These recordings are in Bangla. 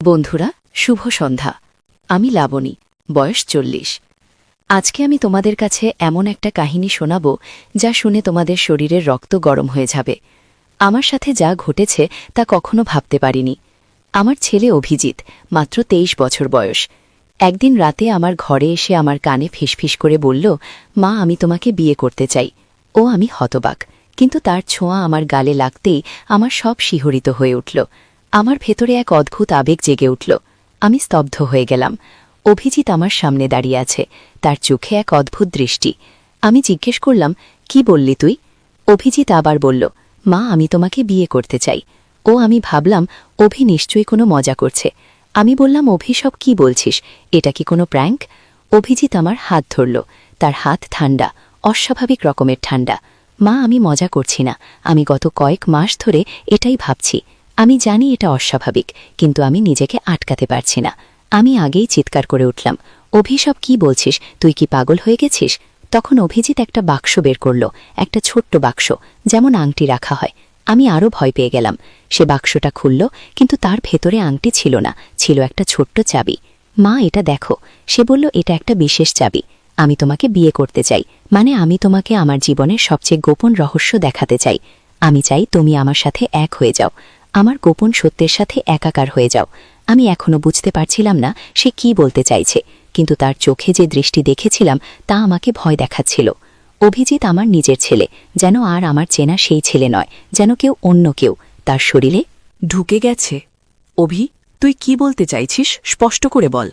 বন্ধুরা, শুভ সন্ধ্যা। আমি লাবণী, বয়স 40। আজকে আমি তোমাদের কাছে এমন একটা কাহিনী শোনাব যা শুনে তোমাদের শরীরের রক্ত গরম হয়ে যাবে। আমার সাথে যা ঘটেছে তা কখনো ভাবতে পারিনি। আমার ছেলে অভিজিৎ, মাত্র 23 বছর বয়স, একদিন রাতে আমার ঘরে এসে আমার কানে ফিসফিস করে বলল, মা, আমি তোমাকে বিয়ে করতে চাই। আমি হতবাক, কিন্তু তার ছোঁয়া আমার গালে লাগতেই আমার সব শিহরিত হয়ে উঠল। আমার ভেতরে এক অদ্ভুত আবেগ জেগে উঠল। আমি স্তব্ধ হয়ে গেলাম। অভিজিৎ আমার সামনে দাঁড়িয়ে আছে, তার চোখে এক অদ্ভুত দৃষ্টি। আমি জিজ্ঞেস করলাম, কি বললি তুই? অভিজিৎ আবার বলল, মা, আমি তোমাকে বিয়ে করতে চাই। আমি ভাবলাম অভি নিশ্চয়ই কোনো মজা করছে। আমি বললাম, অভিসব কি বলছিস? এটা কি কোনো প্র্যাঙ্ক? অভিজিৎ আমার হাত ধরল। তার হাত ঠান্ডা, অস্বাভাবিক রকমের ঠান্ডা। মা, আমি মজা করছি না। আমি গত কয়েক মাস ধরে এটাই ভাবছি। আমি জানি এটা অস্বাভাবিক, কিন্তু আমি নিজেকে আটকাতে পারছি না। আমি আগেই চিৎকার করে উঠলাম, অভিসব কি বলছিস? তুই কি পাগল হয়ে গেছিস? তখন অভিজিৎ একটা বাক্স বের করল, একটা ছোট্ট বাক্স, যেমন আংটি রাখা হয়। আমি আরও ভয় পেয়ে গেলাম। সে বাক্সটা খুলল, কিন্তু তার ভেতরে আংটি ছিল না, ছিল একটা ছোট্ট চাবি। মা, এটা দেখো। সে বলল, এটা একটা বিশেষ চাবি। আমি তোমাকে বিয়ে করতে চাই, মানে আমি তোমাকে আমার জীবনের সবচেয়ে গোপন রহস্য দেখাতে চাই। আমি চাই তুমি আমার সাথে এক হয়ে যাও, আমার গোপন সত্যের সাথে একাকার হয়ে যাও। আমি এখনো বুঝতে পারছিলাম না সে কি বলতে চাইছে, কিন্তু তার চোখে যে দৃষ্টি দেখেছিলাম তা আমাকে ভয় দেখাচ্ছিল। অভিজিৎ আমার নিজের ছেলে, যেন আর আমার চেনা সেই ছেলে নয়, যেন কেউ অন্য কেউ। তার শরীরে ঢুকে গেছে। অভি, তুই কি বলতে চাইছিস? স্পষ্ট করে বল।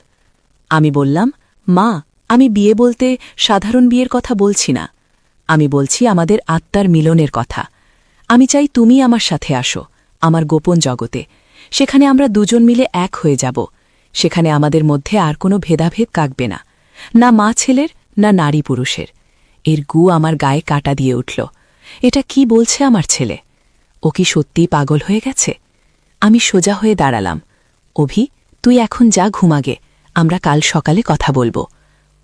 আমি বললাম, মা, আমি বিয়ে বলতে সাধারণ বিয়ের কথা বলছি না। আমি বলছি আমাদের আত্মার মিলনের কথা। আমি চাই তুমি আমার সাথে আসো, আমার গোপন জগতে। সেখানে আমরা দুজন মিলে এক হয়ে যাব। সেখানে আমাদের মধ্যে আর কোনো ভেদাভেদ কাটবে না, না মা ছেলের, না নারী পুরুষের। এর গু আমার গায়ে কাটা দিয়ে উঠল। এটা কি বলছে আমার ছেলে? ও কি সত্যিই পাগল হয়ে গেছে? আমি সোজা হয়ে দাঁড়ালাম। অভি, তুই এখন যা ঘুমাগে, আমরা কাল সকালে কথা বলবো।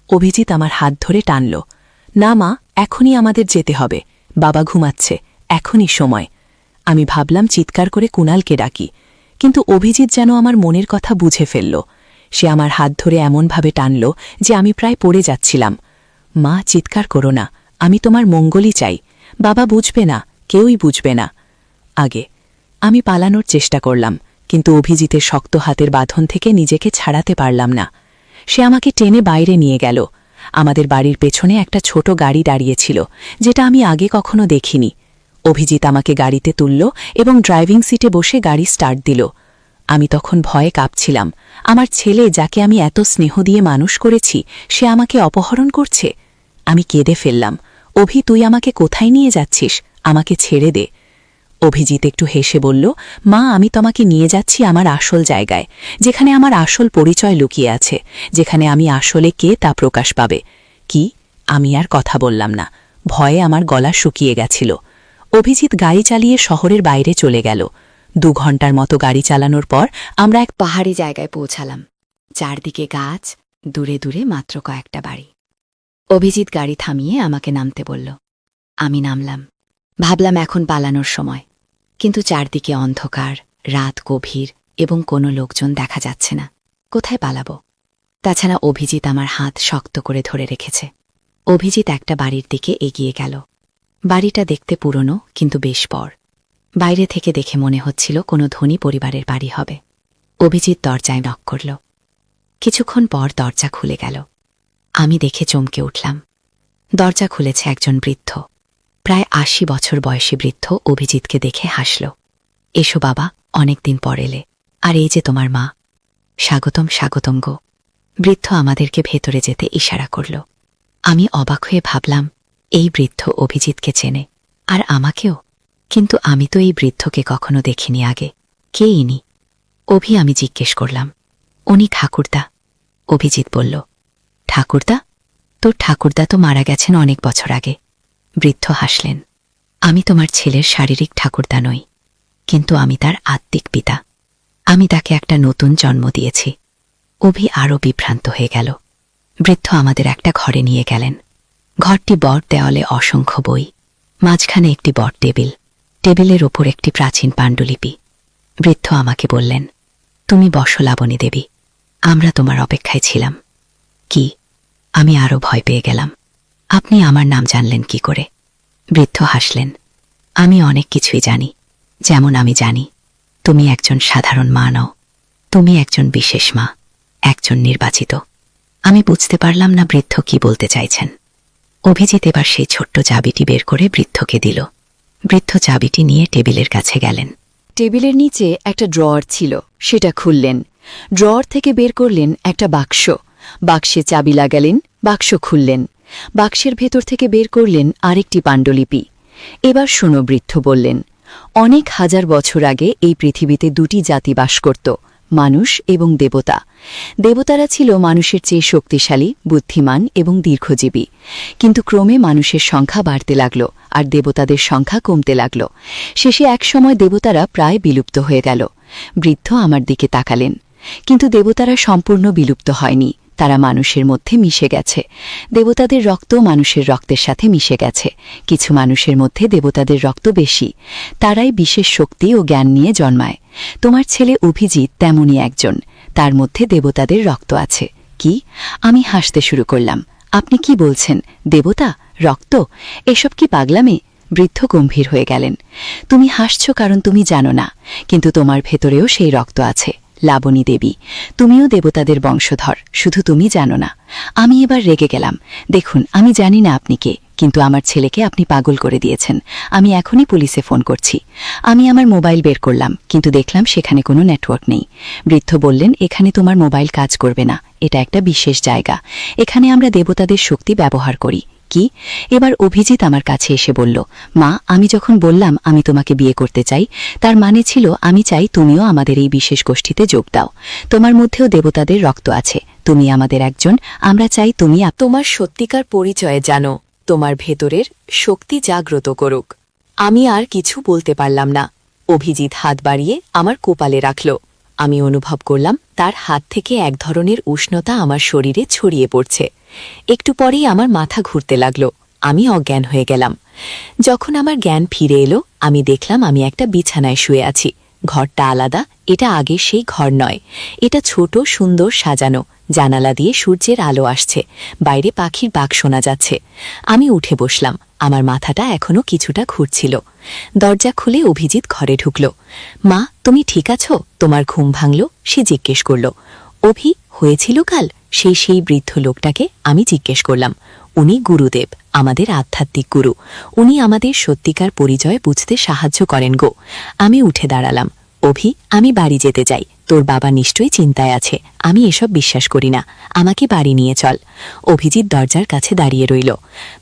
অভিজিৎ আমার হাত ধরে টানল। না মা, এখনই আমাদের যেতে হবে। বাবা ঘুমাচ্ছে, এখনই সময়। আমি ভাবলাম চিৎকার করে কুণালকে ডাকি, কিন্তু অভিজিৎ যেন আমার মনের কথা বুঝে ফেলল। সে আমার হাত ধরে এমনভাবে টানল যে আমি প্রায় পড়ে যাচ্ছিলাম। মা, চিৎকার করো না, আমি তোমার মঙ্গলই চাই। বাবা বুঝবে না, কেউই বুঝবে না। আগে আমি পালানোর চেষ্টা করলাম, কিন্তু অভিজিতের শক্ত হাতের বাঁধন থেকে নিজেকে ছাড়াতে পারলাম না। সে আমাকে টেনে বাইরে নিয়ে গেল। আমাদের বাড়ির পেছনে একটা ছোট গাড়ি দাঁড়িয়েছিল, যেটা আমি আগে কখনো দেখিনি। অভিজিৎ আমাকে গাড়িতে তুলল এবং ড্রাইভিং সিটে বসে গাড়ি স্টার্ট দিল। আমি তখন ভয়ে কাঁপছিলাম। আমার ছেলে, যাকে আমি এত স্নেহ দিয়ে মানুষ করেছি, সে আমাকে অপহরণ করছে। আমি কেঁদে ফেললাম। অভি, তুই আমাকে কোথায় নিয়ে যাচ্ছিস? আমাকে ছেড়ে দে। অভিজিৎ একটু হেসে বলল, মা, আমি তোমাকে নিয়ে যাচ্ছি আমার আসল জায়গায়, যেখানে আমার আসল পরিচয় লুকিয়ে আছে, যেখানে আমি আসলে কে তা প্রকাশ পাবে। কি? আমি আর কথা বললাম না। ভয়ে আমার গলা শুকিয়ে গেছিল। অভিজিৎ গাড়ি চালিয়ে শহরের বাইরে চলে গেল। 2 ঘন্টার মতো গাড়ি চালানোর পর আমরা এক পাহাড়ি জায়গায় পৌঁছালাম। চারদিকে গাছ, দূরে দূরে মাত্র কয়েকটা বাড়ি। অভিজিৎ গাড়ি থামিয়ে আমাকে নামতে বলল। আমি নামলাম। ভাবলাম এখন পালানোর সময়, কিন্তু চারদিকে অন্ধকার, রাত গভীর এবং কোনো লোকজন দেখা যাচ্ছে না। কোথায় পালাবো? তাছাড়া অভিজিৎ আমার হাত শক্ত করে ধরে রেখেছে। অভিজিৎ একটা বাড়ির দিকে এগিয়ে গেল। বাড়িটা দেখতে পুরনো, কিন্তু বেশ বড়। বাইরে থেকে দেখে মনে হচ্ছিল কোনো ধনী পরিবারের বাড়ি হবে। অভিজিৎ দরজায় নক করল। কিছুক্ষণ পর দরজা খুলে গেল। আমি দেখে চমকে উঠলাম। দরজা খুলেছে একজন বৃদ্ধ, প্রায় 80 বছর বয়সী বৃদ্ধ। অভিজিৎকে দেখে হাসল। এসো বাবা, অনেকদিন পর এলে। আর এই যে তোমার মা। স্বাগতম, স্বাগতম গো। বৃদ্ধ আমাদেরকে ভেতরে যেতে ইশারা করল। আমি অবাক হয়ে ভাবলাম, এই বৃদ্ধ অভিজিৎকে চেনে, আর আমাকেও। কিন্তু আমি তো এই বৃদ্ধকে কখনো দেখিনি আগে। কে ইনি? অভি, আমি জিজ্ঞেস করলাম। উনি ঠাকুরদা। অভিজিৎ বলল। ঠাকুরদা? তোর ঠাকুরদা তো মারা গেছেন অনেক বছর আগে। বৃদ্ধ হাসলেন। আমি তোমার ছেলের শারীরিক ঠাকুরদা নই, কিন্তু আমি তার আত্মিক পিতা। আমি তাকে একটা নতুন জন্ম দিয়েছি। অভি আরও বিভ্রান্ত হয়ে গেল। বৃদ্ধ আমাদের একটা ঘরে নিয়ে গেলেন। ঘরটি বট, দেওয়ালে অসংখ্য বই, মাঝখানে একটি বট টেবিল, টেবিলের ওপর একটি প্রাচীন পাণ্ডুলিপি। বৃদ্ধ আমাকে বললেন, তুমি বসো লাবণী দেবী, আমরা তোমার অপেক্ষায় ছিলাম। কি? আমি আরও ভয় পেয়ে গেলাম। আপনি আমার নাম জানলেন কি করে? বৃদ্ধ হাসলেন। আমি অনেক কিছুই জানি। যেমন আমি জানি তুমি একজন সাধারণ মা নও, তুমি একজন বিশেষ মা, একজন নির্বাচিত। আমি বুঝতে পারলাম না বৃদ্ধ কি বলতে চাইছেন। অভিজিৎ এবার সেই ছোট্ট চাবিটি বের করে বৃদ্ধকে দিল। বৃদ্ধ চাবিটি নিয়ে টেবিলের কাছে গেলেন। টেবিলের নিচে একটা ড্রয়ার ছিল, সেটা খুললেন। ড্রয়ার থেকে বের করলেন একটা বাক্স। বাক্সে চাবি লাগালেন, বাক্স খুললেন। বাক্সের ভেতর থেকে বের করলেন আরেকটি পাণ্ডুলিপি। এবার শোনো, বৃদ্ধ বললেন, অনেক হাজার বছর আগে এই পৃথিবীতে দুটি জাতি বাস করত, মানুষ এবং দেবতা। দেবতারা ছিল মানুষের চেয়ে শক্তিশালী, বুদ্ধিমান এবং দীর্ঘজীবী। কিন্তু ক্রমে মানুষের সংখ্যা বাড়তে লাগল আর দেবতাদের সংখ্যা কমতে লাগল। শেষে একসময় দেবতারা প্রায় বিলুপ্ত হয়ে গেল। বৃদ্ধ আমার দিকে তাকালেন। কিন্তু দেবতারা সম্পূর্ণ বিলুপ্ত হয়নি, তারা মানুষের মধ্যে মিশে গেছে। দেবতাদের রক্ত মানুষের রক্তের সাথে মিশে গেছে। কিছু মানুষের মধ্যে দেবতাদের রক্ত বেশি, তারাই বিশেষ শক্তি ও জ্ঞান নিয়ে জন্মায়। তোমার ছেলে অভিজিৎ তেমনই একজন, তার মধ্যে দেবতাদের রক্ত আছে। কি? আমি হাসতে শুরু করলাম। আপনি কি বলছেন? দেবতা? রক্ত? এসব কি পাগলামি? বৃদ্ধ গম্ভীর হয়ে গেলেন। তুমি হাসছ কারণ তুমি জানো না, কিন্তু তোমার ভেতরেও সেই রক্ত আছে লাবণী দেবী। তুমিও দেবতাদের বংশধর, শুধু তুমি জানো না। আমি এবার রেগে গেলাম। দেখুন, আমি জানি না আপনি কে, কিন্তু আমার ছেলেকে আপনি পাগল করে দিয়েছেন। আমি এখনই পুলিশে ফোন করছি। আমি আমার মোবাইল বের করলাম, কিন্তু দেখলাম সেখানে কোনো নেটওয়ার্ক নেই। বৃদ্ধ বললেন, এখানে তোমার মোবাইল কাজ করবে না, এটা একটা বিশেষ জায়গা। এখানে আমরা দেবতাদের শক্তি ব্যবহার করি। কি? এবার অভিজিৎ আমার কাছে এসে বলল, মা, আমি যখন বললাম আমি তোমাকে বিয়ে করতে চাই, তার মানে ছিল আমি চাই তুমিও আমাদের এই বিশেষ গোষ্ঠীতে যোগ দাও। তোমার মধ্যেও দেবতাদের রক্ত আছে, তুমি আমাদের একজন। আমরা চাই তুমি তোমার সত্যিকার পরিচয়ে জানো, তোমার ভেতরের শক্তি জাগ্রত করুক। আমি আর কিছু বলতে পারলাম না। অভিজিৎ হাত বাড়িয়ে আমার কপালে রাখল। আমি অনুভব করলাম তার হাত থেকে এক ধরনের উষ্ণতা আমার শরীরে ছড়িয়ে পড়ছে। একটু পরেই আমার মাথা ঘুরতে লাগল, আমি অজ্ঞান হয়ে গেলাম। যখন আমার জ্ঞান ফিরে এলো, আমি দেখলাম আমি একটা বিছানায় শুয়ে আছি। ঘরটা আলাদা, এটা আগে সেই ঘর নয়। এটা ছোট, সুন্দর সাজানো, জানালা দিয়ে সূর্যের আলো আসছে, বাইরে পাখির ডাক শোনা যাচ্ছে। আমি উঠে বসলাম, আমার মাথাটা এখনো কিছুটা ঘুরছিল। দরজা খুলে অভিজিৎ ঘরে ঢুকল। মা, তুমি ঠিক আছো? তোমার ঘুম ভাঙল? সে জিজ্ঞেস করল। অভি, হয়েছিল কাল? সেই বৃদ্ধ লোকটাকে আমি জিজ্ঞেস করলাম। উনি গুরুদেব, আমাদের আধ্যাত্মিক গুরু। উনি আমাদের সত্যিকার পরিচয় বুঝতে সাহায্য করেন গো। আমি উঠে দাঁড়ালাম। অভি, আমি বাড়ি যেতে চাই। তোর বাবা নিশ্চয়ই চিন্তায় আছে। আমি এসব বিশ্বাস করি না, আমাকে বাড়ি নিয়ে চল। অভিজিৎ দরজার কাছে দাঁড়িয়ে রইল।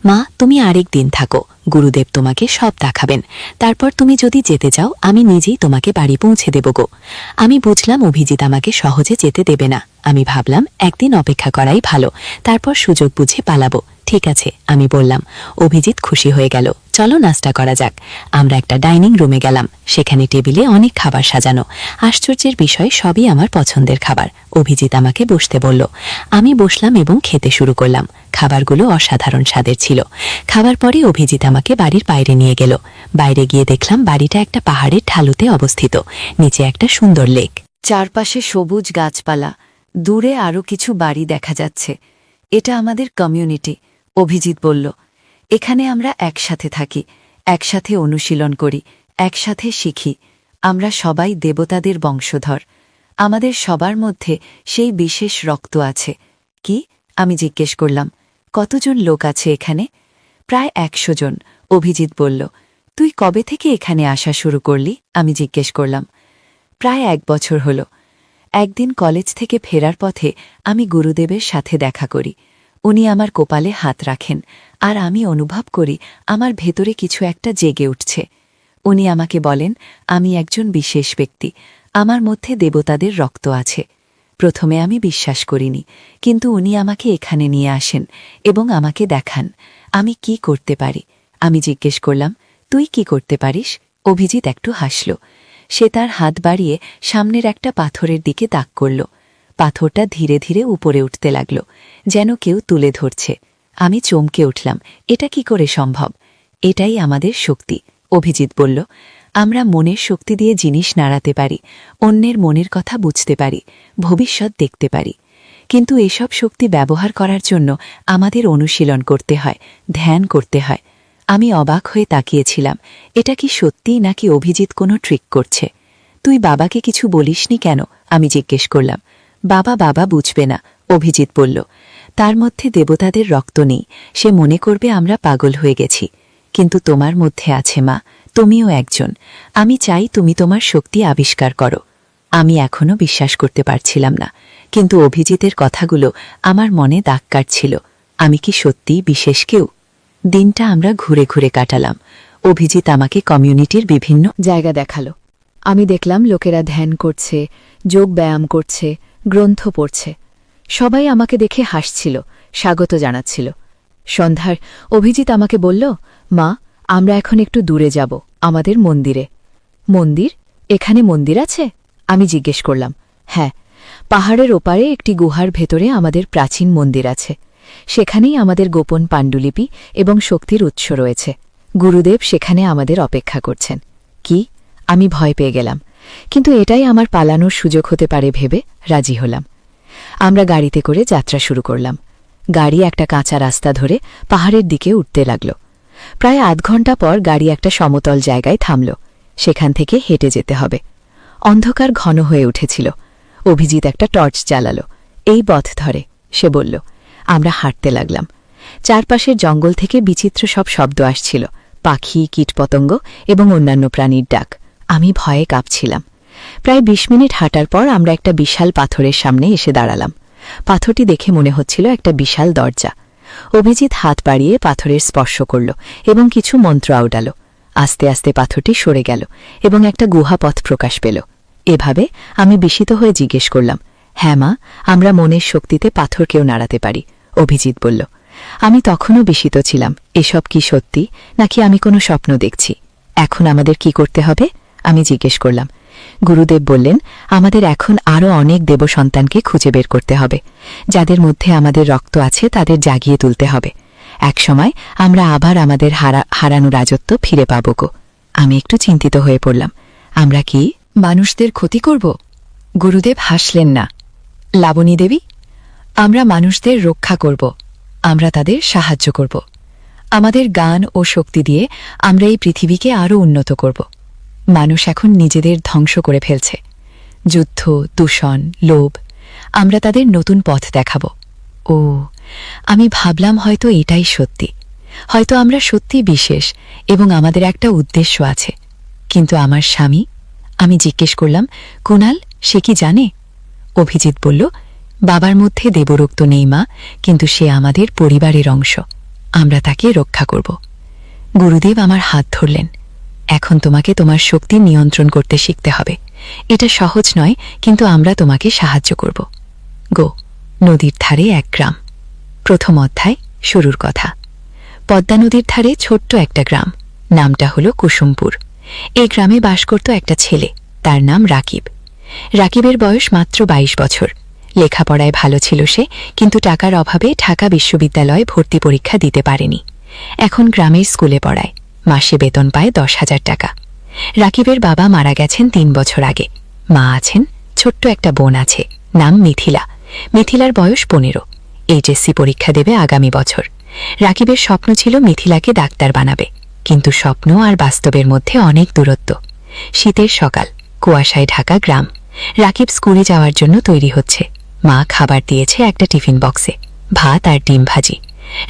মা, তুমি আরেক দিন থাকো, গুরুদেব তোমাকে সব দেখাবেন। তারপর তুমি যদি যেতে চাও, আমি নিজেই তোমাকে বাড়ি পৌঁছে দেব গো। আমি বুঝলাম অভিজিৎ আমাকে সহজে যেতে দেবে না। আমি ভাবলাম একদিন অপেক্ষা করাই ভালো, তারপর সুযোগ বুঝে পালাবো। ঠিক আছে, আমি বললাম। অভিজিৎ খুশি হয়ে গেল। চলো নাস্তা করা যাক। আমরা একটা ডাইনিং রুমে গেলাম। সেখানে টেবিলে অনেক খাবার সাজানো। আশ্চর্যের বিষয়, সবই আমার পছন্দের খাবার। অভিজিৎ আমাকে বসতে বলল। আমি বসলাম এবং খেতে শুরু করলাম। খাবারগুলো অসাধারণ স্বাদের ছিল। খাবার পরে অভিজিৎ আমাকে বাড়ির বাইরে নিয়ে গেল। বাইরে গিয়ে দেখলাম বাড়িটা একটা পাহাড়ের ঢালুতে অবস্থিত, নিচে একটা সুন্দর লেক। চারপাশে সবুজ গাছপালা, দূরে আরও কিছু বাড়ি দেখা যাচ্ছে। এটা আমাদের কমিউনিটি, অভিজিৎ বলল। এখানে আমরা একসাথে থাকি, একসাথে অনুশীলন করি, একসাথে শিখি। আমরা সবাই দেবতাদের বংশধর। আমাদের সবার মধ্যে সেই বিশেষ রক্ত আছে। কি? আমি জিজ্ঞেস করলাম। কতজন লোক আছে এখানে? প্রায় 100 জন, অভিজিৎ বলল। তুই কবে থেকে এখানে আসা শুরু করলি? আমি জিজ্ঞেস করলাম। প্রায় 1 বছর হল। একদিন কলেজ থেকে ফেরার পথে আমি গুরুদেবের সাথে দেখা করি। উনি আমার কপালে হাত রাখেন, আর আমি অনুভব করি আমার ভেতরে কিছু একটা জেগে উঠছে। উনি আমাকে বলেন, আমি একজন বিশেষ ব্যক্তি, আমার মধ্যে দেবতাদের রক্ত আছে। প্রথমে আমি বিশ্বাস করিনি, কিন্তু উনি আমাকে এখানে নিয়ে আসেন এবং আমাকে দেখান আমি কি করতে পারি। আমি জিজ্ঞেস করলাম, তুই কি করতে পারিস? অভিজিৎ একটু হাসল। সে তার হাত বাড়িয়ে সামনের একটা পাথরের দিকে তাক করল। পাথরটা ধীরে ধীরে উপরে উঠতে লাগল, যেন কেউ তুলে ধরছে। আমি চমকে উঠলাম। এটা কি করে সম্ভব? এটাই আমাদের শক্তি, অভিজিৎ বলল। আমরা মনের শক্তি দিয়ে জিনিস নাড়াতে পারি, অন্যের মনের কথা বুঝতে পারি, ভবিষ্যৎ দেখতে পারি। কিন্তু এসব শক্তি ব্যবহার করার জন্য আমাদের অনুশীলন করতে হয়, ধ্যান করতে হয়। আমি অবাক হয়ে তাকিয়েছিলাম, এটা কি সত্যি নাকি অভিজিৎ কোনো ট্রিক করছে? তুই বাবাকে কিছু বলিসনি কেন? আমি জিজ্ঞেস করলাম। বাবা বুঝবে না, অভিজিৎ বলল। তার মধ্যে দেবতাদের রক্ত নেই, সে মনে করবে আমরা পাগল হয়ে গেছি। কিন্তু তোমার মধ্যে আছে মা, তুমিও একজন। আমি চাই তুমি তোমার শক্তি আবিষ্কার করো। আমি এখনও বিশ্বাস করতে পারছিলাম না, কিন্তু অভিজিতের কথাগুলো আমার মনে দাগ কাটছিল। আমি কি সত্যিই বিশেষ কেউ? দিনটা আমরা ঘুরে ঘুরে কাটালাম। অভিজিৎ আমাকে কমিউনিটির বিভিন্ন জায়গা দেখালো। আমি দেখলাম লোকেরা ধ্যান করছে, যোগ ব্যায়াম করছে, গ্রন্থ পড়ছে। সবাই আমাকে দেখে হাসছিল, স্বাগত জানাচ্ছিল। সন্ধ্যার অভিজিৎ আমাকে বলল, মা, আমরা এখন একটু দূরে যাব, আমাদের মন্দিরে। মন্দির? এখানে মন্দির আছে? আমি জিজ্ঞেস করলাম। হ্যাঁ, পাহাড়ের ওপারে একটি গুহার ভেতরে আমাদের প্রাচীন মন্দির আছে। সেখানেই আমাদের গোপন পাণ্ডুলিপি এবং শক্তির উৎস রয়েছে। গুরুদেব সেখানে আমাদের অপেক্ষা করছেন। কি? আমি ভয় পেয়ে গেলাম, কিন্তু এটাই আমার পালানোর সুযোগ হতে পারে ভেবে রাজি হলাম। আমরা গাড়িতে করে যাত্রা শুরু করলাম। গাড়ি একটা কাঁচা রাস্তা ধরে পাহাড়ের দিকে উঠতে লাগল। প্রায় আধ ঘণ্টা পর গাড়ি একটা সমতল জায়গায় থামল। সেখান থেকে হেঁটে যেতে হবে। অন্ধকার ঘন হয়ে উঠেছিল। অভিজিৎ একটা টর্চ জ্বালাল। এই পথ ধরে, সে বলল। আমরা হাঁটতে লাগলাম। চারপাশের জঙ্গল থেকে বিচিত্র সব শব্দ আসছিল, পাখি, কীটপতঙ্গ এবং অন্যান্য প্রাণীর ডাক। আমি ভয়ে কাঁপছিলাম। প্রায় ২০ মিনিট হাঁটার পর আমরা একটা বিশাল পাথরের সামনে এসে দাঁড়ালাম। পাথরটি দেখে মনে হচ্ছিল একটা বিশাল দরজা। অভিজিৎ হাত বাড়িয়ে পাথরের স্পর্শ করল এবং কিছু মন্ত্র আউডাল। আস্তে আস্তে পাথরটি সরে গেল এবং একটা গুহাপথ প্রকাশ পেল। এভাবে আমি বিস্মিত হয়ে জিজ্ঞেস করলাম, হ্যাঁ মা, আমরা মনের শক্তিতে পাথরকেও নাড়াতে পারি? অভিজিৎ বলল। আমি তখনও বিস্মিত ছিলাম, এসব কি সত্যি নাকি আমি কোনো স্বপ্ন দেখছি? এখন আমাদের কি করতে হবে? আমি জিজ্ঞেস করলাম। গুরুদেব বললেন, আমাদের এখন আরও অনেক দেবসন্তানকে খুঁজে বের করতে হবে। যাদের মধ্যে আমাদের রক্ত আছে তাদের জাগিয়ে তুলতে হবে। একসময় আমরা আবার আমাদের হারানো রাজত্ব ফিরে পাব গো। আমি একটু চিন্তিত হয়ে পড়লাম। আমরা কি মানুষদের ক্ষতি করব? গুরুদেব হাসলেন না। লাবণী দেবী, আমরা মানুষদের রক্ষা করব, আমরা তাদের সাহায্য করব। আমাদের গান ও শক্তি দিয়ে আমরা এই পৃথিবীকে আরও উন্নত করব। মানুষ এখন নিজেদের ধ্বংস করে ফেলছে। যুদ্ধ, দূষণ, লোভ। আমরা তাদের নতুন পথ দেখাব। ও, আমি ভাবলাম হয়তো এটাই সত্যি। হয়তো আমরা সত্যি বিশেষ এবং আমাদের একটা উদ্দেশ্য আছে। কিন্তু আমার স্বামী? আমি জিজ্ঞেস করলাম, কুনাল, সে কি জানে? অভিজিৎ বলল, বাবার মধ্যে দেবরক্ত নেই মা, কিন্তু সে আমাদের পরিবারের অংশ। আমরা তাকে রক্ষা করব। গুরুদেব আমার হাত ধরলেন। এখন তোমাকে তোমার শক্তি নিয়ন্ত্রণ করতে শিখতে হবে। এটা সহজ নয়, কিন্তু আমরা তোমাকে সাহায্য করব। গো। নদীর ধারে এক গ্রাম। প্রথম অধ্যায়, শুরুর কথা। পদ্মা নদীর ধারে ছোট্ট একটা গ্রাম, নামটা হল কুসুমপুর। এই গ্রামে বাস করত একটা ছেলে, তার নাম রাকিব। রাকিবের বয়স মাত্র ২২ বছর। লেখাপড়ায় ভালো ছিল সে, কিন্তু টাকার অভাবে ঢাকা বিশ্ববিদ্যালয়ে ভর্তি পরীক্ষা দিতে পারেনি। এখন গ্রামের স্কুলে পড়ায়, মাসে বেতন পায় ১০,০০০ টাকা। রাকিবের বাবা মারা গেছেন ৩ বছর আগে। মা আছেন, ছোট্ট একটা বোন আছে, নাম মিথিলা। মিথিলার বয়স ১৫। এইচএসসি পরীক্ষা দেবে আগামী বছর। রাকিবের স্বপ্ন ছিল মিথিলাকে ডাক্তার বানাবে, কিন্তু স্বপ্ন আর বাস্তবের মধ্যে অনেক দূরত্ব। শীতের সকাল, কুয়াশায় ঢাকা গ্রাম। রাকিব স্কুলে যাওয়ার জন্য তৈরি হচ্ছে। মা খাবার দিয়েছে একটা টিফিন বক্সে, ভাত আর ডিম ভাজি।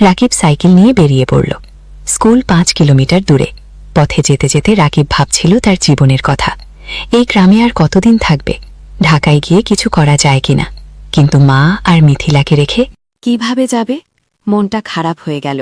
রাকিব সাইকেল নিয়ে বেরিয়ে পড়ল। স্কুল ৫ কিলোমিটার দূরে। পথে যেতে যেতে রাকিব ভাবছিল তার জীবনের কথা। এই গ্রামে আর কতদিন থাকবে? ঢাকায় গিয়ে কিছু করা যায় কিনা? কিন্তু মা আর মিথিলাকে রেখে কিভাবে যাবে? মনটা খারাপ হয়ে গেল।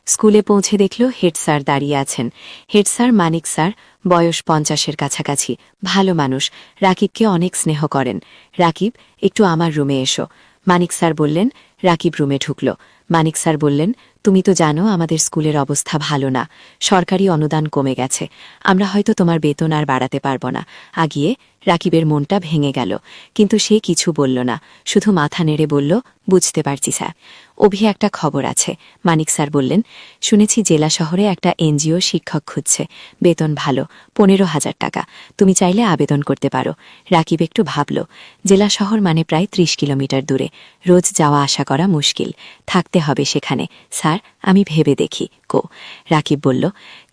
স্কুলে পৌঁছে দেখল হেড স্যার দাঁড়িয়ে আছেন। হেড স্যার মানিক স্যার, বয়স ৫০-এর কাছাকাছি, ভালো মানুষ, রাকিবকে অনেক স্নেহ করেন। রাকিব, একটু আমার রুমে এসো। মানিক স্যার বললেন। রাকিব রুমে ঢুকল। মানিক স্যার বললেন, তুমি তো জানো আমাদের স্কুলের অবস্থা ভালো না, সরকারি অনুদান কমে গেছে, আমরা হয়তো তোমার বেতন আর বাড়াতে পারব না। আগিয়ে রাকিবের মনটা ভেঙে গেল, কিন্তু সে কিছু বলল না, শুধু মাথা নেড়ে বলল, বুঝতে পারছি স্যার। অভি একটা খবর আছে, মানিক স্যার বললেন, শুনেছি জেলা শহরে একটা এনজিও শিক্ষক খুঁজছে, বেতন ভালো, 15,000 টাকা, তুমি চাইলে আবেদন করতে পারো। রাকিব একটু ভাবল, জেলা শহর মানে প্রায় 30 কিলোমিটার দূরে, রোজ যাওয়া আসা করা মুশকিল, থাকতে হবে সেখানে। স্যার, আমি ভেবে দেখি কো। রাকিব বলল।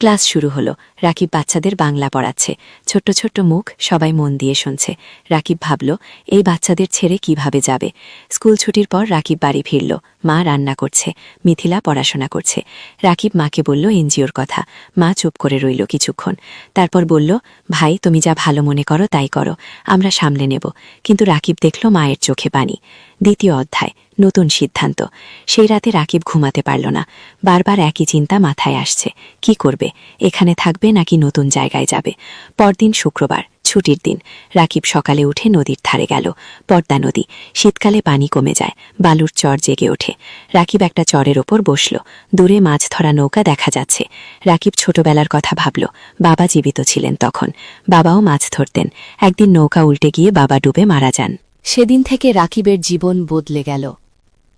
ক্লাস শুরু হলো, রাকিব বাচ্চাদের বাংলা পড়াচ্ছে, ছোট্ট ছোট্ট মুখ, সবাই মন দিয়ে শুনছে। রাকিব ভাবল, এই বাচ্চাদের ছেড়ে কিভাবে যাবে। স্কুল ছুটির পর রাকিব বাড়ি ফিরল, মা রান্না করছে, মিথিলা পড়াশোনা করছে। রাকিব মাকে বলল এনজিওর কথা, মা চুপ করে রইল কিছুক্ষণ, তারপর বলল, ভাই তুমি যা ভালো মনে করো তাই করো, আমরা সামলে নেব। কিন্তু রাকিব দেখল মায়ের চোখে পানি। দ্বিতীয় অধ্যায়, নতুন সিদ্ধান্ত। সেই রাতে রাকিব ঘুমাতে পারল না, বারবার একই চিন্তা মাথায় আসছে, কি করবে, এখানে থাকবে নাকি নতুন জায়গায় যাবে। পরদিন শুক্রবার, ছুটির দিন। রাকিব সকালে উঠে নদীর ধারে গেল, পদ্মা নদী, শীতকালে পানি কমে যায়, বালুর চর জেগে ওঠে। রাকিব একটা চরের ওপর বসল, দূরে মাছ ধরা নৌকা দেখা যাচ্ছে। রাকিব ছোটবেলার কথা ভাবল, বাবা জীবিত ছিলেন তখন, বাবাও মাছ ধরতেন, একদিন নৌকা উল্টে গিয়ে বাবা ডুবে মারা যান। সেদিন থেকে রাকিবের জীবন বদলে গেল।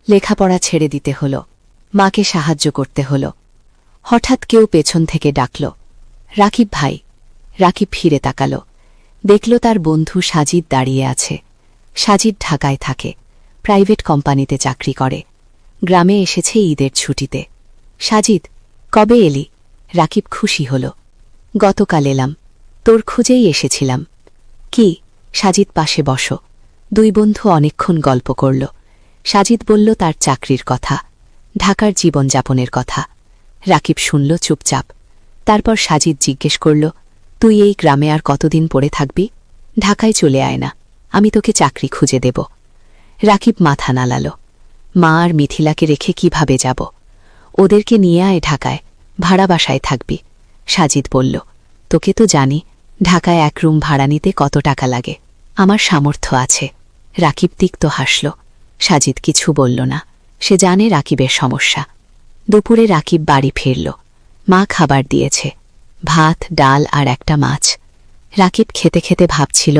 লেখাপড়া ছেড়ে দিতে হল, মাকে সাহায্য করতে হল। হঠাৎ কেউ পেছন থেকে ডাকল, রাকিব ভাই। রাকিব ফিরে তাকাল, দেখল তার বন্ধু সাজিদ দাঁড়িয়ে আছে। সাজিদ ঢাকায় থাকে, প্রাইভেট কোম্পানিতে চাকরি করে, গ্রামে এসেছে ঈদের ছুটিতে। সাজিদ, কবে এলি? রাকিব খুশি হল। গতকাল এলাম, তোর খুঁজেই এসেছিলাম। কি? সাজিদ পাশে বসো। দুই বন্ধু অনেকক্ষণ গল্প করল। সাজিদ বলল তার চাকরির কথা, ঢাকার জীবনযাপনের কথা। রাকিব শুনল চুপচাপ। তারপর সাজিদ জিজ্ঞেস করল, তুই এই গ্রামে আর কতদিন পড়ে থাকবি? ঢাকায় চলে আয় না, আমি তোকে চাকরি খুঁজে দেব। রাকিব মাথা নাড়াল। মা আর মিথিলাকে রেখে কিভাবে যাব? ওদেরকে নিয়ে আয় ঢাকায়, ভাড়া বাসায় থাকবি। সাজিদ বলল, তোকে তো জানি, ঢাকায় এক রুম ভাড়া নিতে কত টাকা লাগে। আমার সামর্থ্য আছে। রাকিব তিক্ত হাসল। সাজিদ কিছু বলল না, সে জানে রাকিবের সমস্যা। দুপুরে রাকিব বাড়ি ফিরল, মা খাবার দিয়েছে, ভাত, ডাল আর একটা মাছ। রাকিব খেতে খেতে ভাবছিল,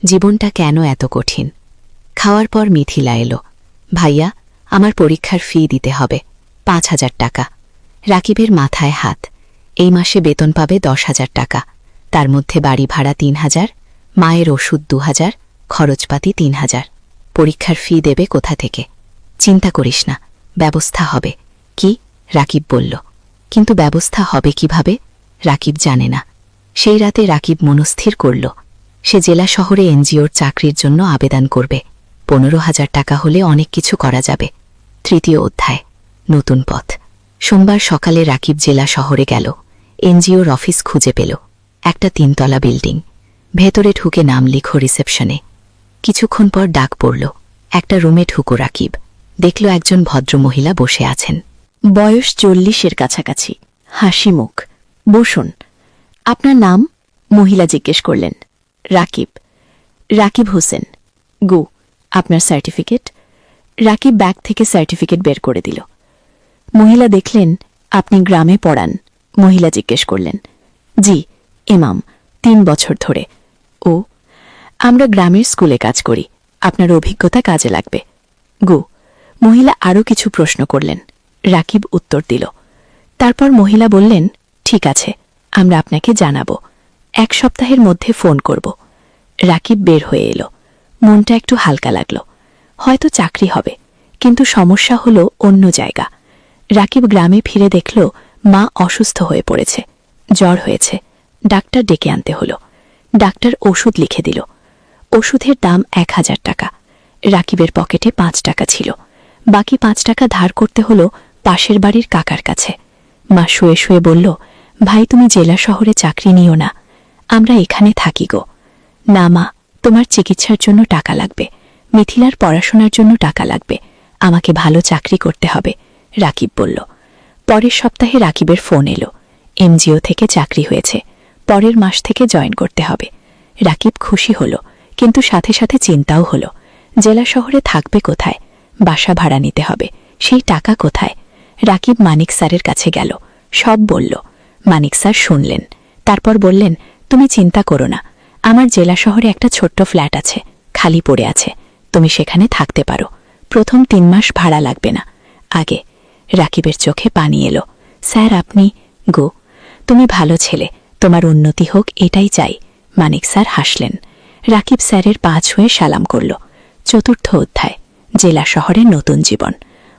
জীবনটা কেন এত কঠিন। খাওয়ার পর মিথিলা এলো। ভাইয়া, আমার পরীক্ষার ফি দিতে হবে, 5,000 টাকা। রাকিবের মাথায় হাত। এই মাসে বেতন পাবে 10,000 টাকা, তার মধ্যে বাড়ি ভাড়া 3,000, মায়ের ওষুধ 2,000, খরচপাতি 3,000। পরীক্ষার ফি দেবে কোথা থেকে? চিন্তা করিস না, ব্যবস্থা হবে। কি? রাকিব বলল। কিন্তু ব্যবস্থা হবে কিভাবে? রাকিব জানে না। সেই রাতে রাকিব মনস্থির করল, সে জেলা শহরে এনজিওর চাকরির জন্য আবেদন করবে। 15,000 টাকা হলে অনেক কিছু করা যাবে। তৃতীয় অধ্যায়, নতুন পথ। সোমবার সকালে রাকিব জেলা শহরে গেল, এনজিওর অফিস খুঁজে পেল। একটা 3তলা বিল্ডিং, ভেতরে ঢুকে নাম লিখো রিসেপশনে। কিছুক্ষণ পর ডাক পড়ল, একটা রুমে ঢুকো রাকিব। দেখল একজন ভদ্রমহিলা বসে আছেন, বয়স 40-এর কাছাকাছি, হাসি মুখ। বসুন। আপনার নাম? মহিলা জিজ্ঞেস করলেন। রাকিব। রাকিব হোসেন। গু, আপনার সার্টিফিকেট? রাকিব ব্যাগ থেকে সার্টিফিকেট বের করে দিল। মহিলা দেখলেন, আপনি গ্রামে পড়ান? মহিলা জিজ্ঞেস করলেন। জি, ইমাম, 3 বছর ধরে। ও, আমরা গ্রামের স্কুলে কাজ করি, আপনার অভিজ্ঞতা কাজে লাগবে। গু। মহিলা আরও কিছু প্রশ্ন করলেন। রাকিব উত্তর দিল। তারপর মহিলা বললেন, ঠিক আছে, আমরা আপনাকে জানাব, 1 সপ্তাহের মধ্যে ফোন করব। রাকিব বের হয়ে এলো, মনটা একটু হালকা লাগল। হয়তো চাকরি হবে, কিন্তু সমস্যা হলো অন্য জায়গা। রাকিব গ্রামে ফিরে দেখল মা অসুস্থ হয়ে পড়েছে, জ্বর হয়েছে, ডাক্তার ডেকে আনতে হলো। ডাক্তার ওষুধ লিখে দিল। ওষুধের দাম 1,000 টাকা। রাকিবের পকেটে 5 টাকা ছিল, বাকি 5 টাকা ধার করতে হলো পাশের বাড়ির কাকার কাছে। মা শুয়ে শুয়ে বলল, ভাই তুমি জেলা শহরে চাকরি নিও না, আমরা এখানে থাকি গো। না মা, তোমার চিকিৎসার জন্য টাকা লাগবে, মিথিলার পড়াশোনার জন্য টাকা লাগবে, আমাকে ভালো চাকরি করতে হবে, রাকিব বলল। পরের সপ্তাহে রাকিবের ফোন এলো, এনজিও থেকে চাকরি হয়েছে, পরের মাস থেকে জয়েন করতে হবে। রাকিব খুশি হল, কিন্তু সাথে সাথে চিন্তাও হল, জেলা শহরে থাকবে কোথায়? বাসা ভাড়া নিতে হবে, সেই টাকা কোথায়? রাকিব মানিক স্যারের কাছে গেল, সব বলল। মানিক স্যার শুনলেন, তারপর বললেন, তুমি চিন্তা করো না, আমার জেলা শহরে একটা ছোট্ট ফ্ল্যাট আছে, খালি পড়ে আছে, তুমি সেখানে থাকতে পারো, প্রথম 3 মাস ভাড়া লাগবে না। আগে রাকিবের চোখে পানি এলো। স্যার আপনি গো, তুমি ভালো ছেলে, তোমার উন্নতি হোক এটাই চাই। মানিক স্যার হাসলেন। রাকিব স্যারের পা ছুঁয়ে সালাম করল। 4র্থ অধ্যায়, জেলা শহরের নতুন জীবন।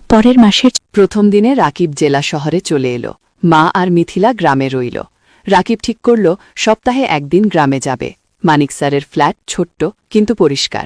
পরের মাসের প্রথম দিনে রাকিব জেলা শহরে চলে এলো। মা আর মিথিলা গ্রামে রইল। রাকিব ঠিক করল সপ্তাহে একদিন গ্রামে যাবে। মানিক স্যারের ফ্ল্যাট ছোট্ট কিন্তু পরিষ্কার,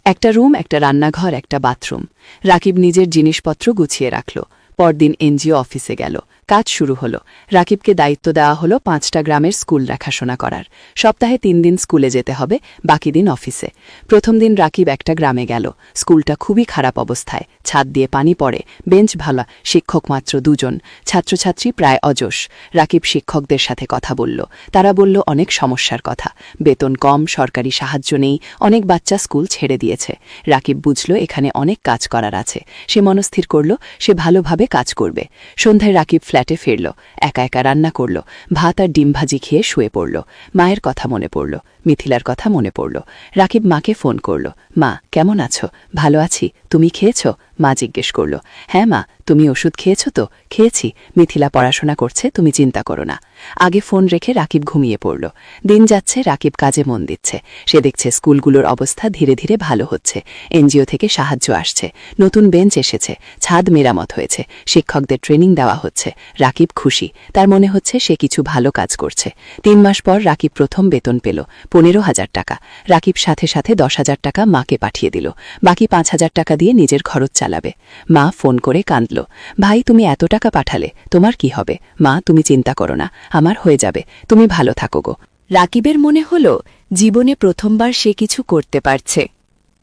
একটা রুম, একটা রান্নাঘর, একটা বাথরুম। রাকিব নিজের জিনিসপত্র গুছিয়ে রাখল। পরদিন এনজিও অফিসে গেল। কাজ শুরু হলো। রাকিবকে দায়িত্ব দেওয়া হলো 5টা গ্রামের স্কুল দেখাশোনা করার। সপ্তাহে 3 দিন স্কুলে যেতে হবে, বাকি দিন অফিসে। প্রথম দিন রাকিব একটা গ্রামে গেল। স্কুলটা খুবই খারাপ অবস্থায়, ছাদ দিয়ে পানি পড়ে, বেঞ্চ ভালো, শিক্ষক মাত্র 2 জন, ছাত্রছাত্রী প্রায় অযশ। রাকিব শিক্ষকদের সাথে কথা বলল। তারা বলল অনেক সমস্যার কথা, বেতন কম, সরকারি সাহায্য নেই, অনেক বাচ্চা স্কুল ছেড়ে দিয়েছে। রাকিব বুঝল এখানে অনেক কাজ করার আছে। সে মনস্থির করল সে ভালোভাবে কাজ করবে। সন্ধ্যায় রাকিব ফ্ল্যাটে ফিরল, একা একা রান্না করল, ভাত আর ডিম ভাজি খেয়ে শুয়ে পড়ল। মায়ের কথা মনে পড়ল, মিথিলার কথা মনে পড়ল। রাকিব মাকে ফোন করল। মা কেমন আছো? ভালো আছি, তুমি খেয়েছ? মা জিজ্ঞেস করল। হ্যাঁ মা, তুমি ওষুধ খেয়েছ তো? খেয়েছি। মিথিলা পড়াশোনা করছে, তুমি চিন্তা করো না। আগে ফোন রেখে রাকিব ঘুমিয়ে পড়ল। দিন যাচ্ছে, রাকিব কাজে মন দিচ্ছে। সে দেখছে স্কুলগুলোর অবস্থা ধীরে ধীরে ভালো হচ্ছে, এনজিও থেকে সাহায্য আসছে, নতুন বেঞ্চ এসেছে, ছাদ মেরামত হয়েছে, শিক্ষকদের ট্রেনিং দেওয়া হচ্ছে। রাকিব খুশি, তার মনে হচ্ছে সে কিছু ভালো কাজ করছে। 3 মাস পর রাকিব প্রথম বেতন পেল, 15,000 টাকা। রাকিব সাথে সাথে 10,000 টাকা মাকে পাঠিয়ে দিল। বাকি 5,000 টাকা দিয়ে নিজের খরচ চালাবে। মা ফোন করে কাঁদল। ভাই তুমি এত টাকা পাঠালে, তোমার কি হবে? মা তুমি চিন্তা করো না, আমার হয়ে যাবে, তুমি ভালো থাকো গো। রাকিবের মনে হল জীবনে প্রথমবার সে কিছু করতে পারছে।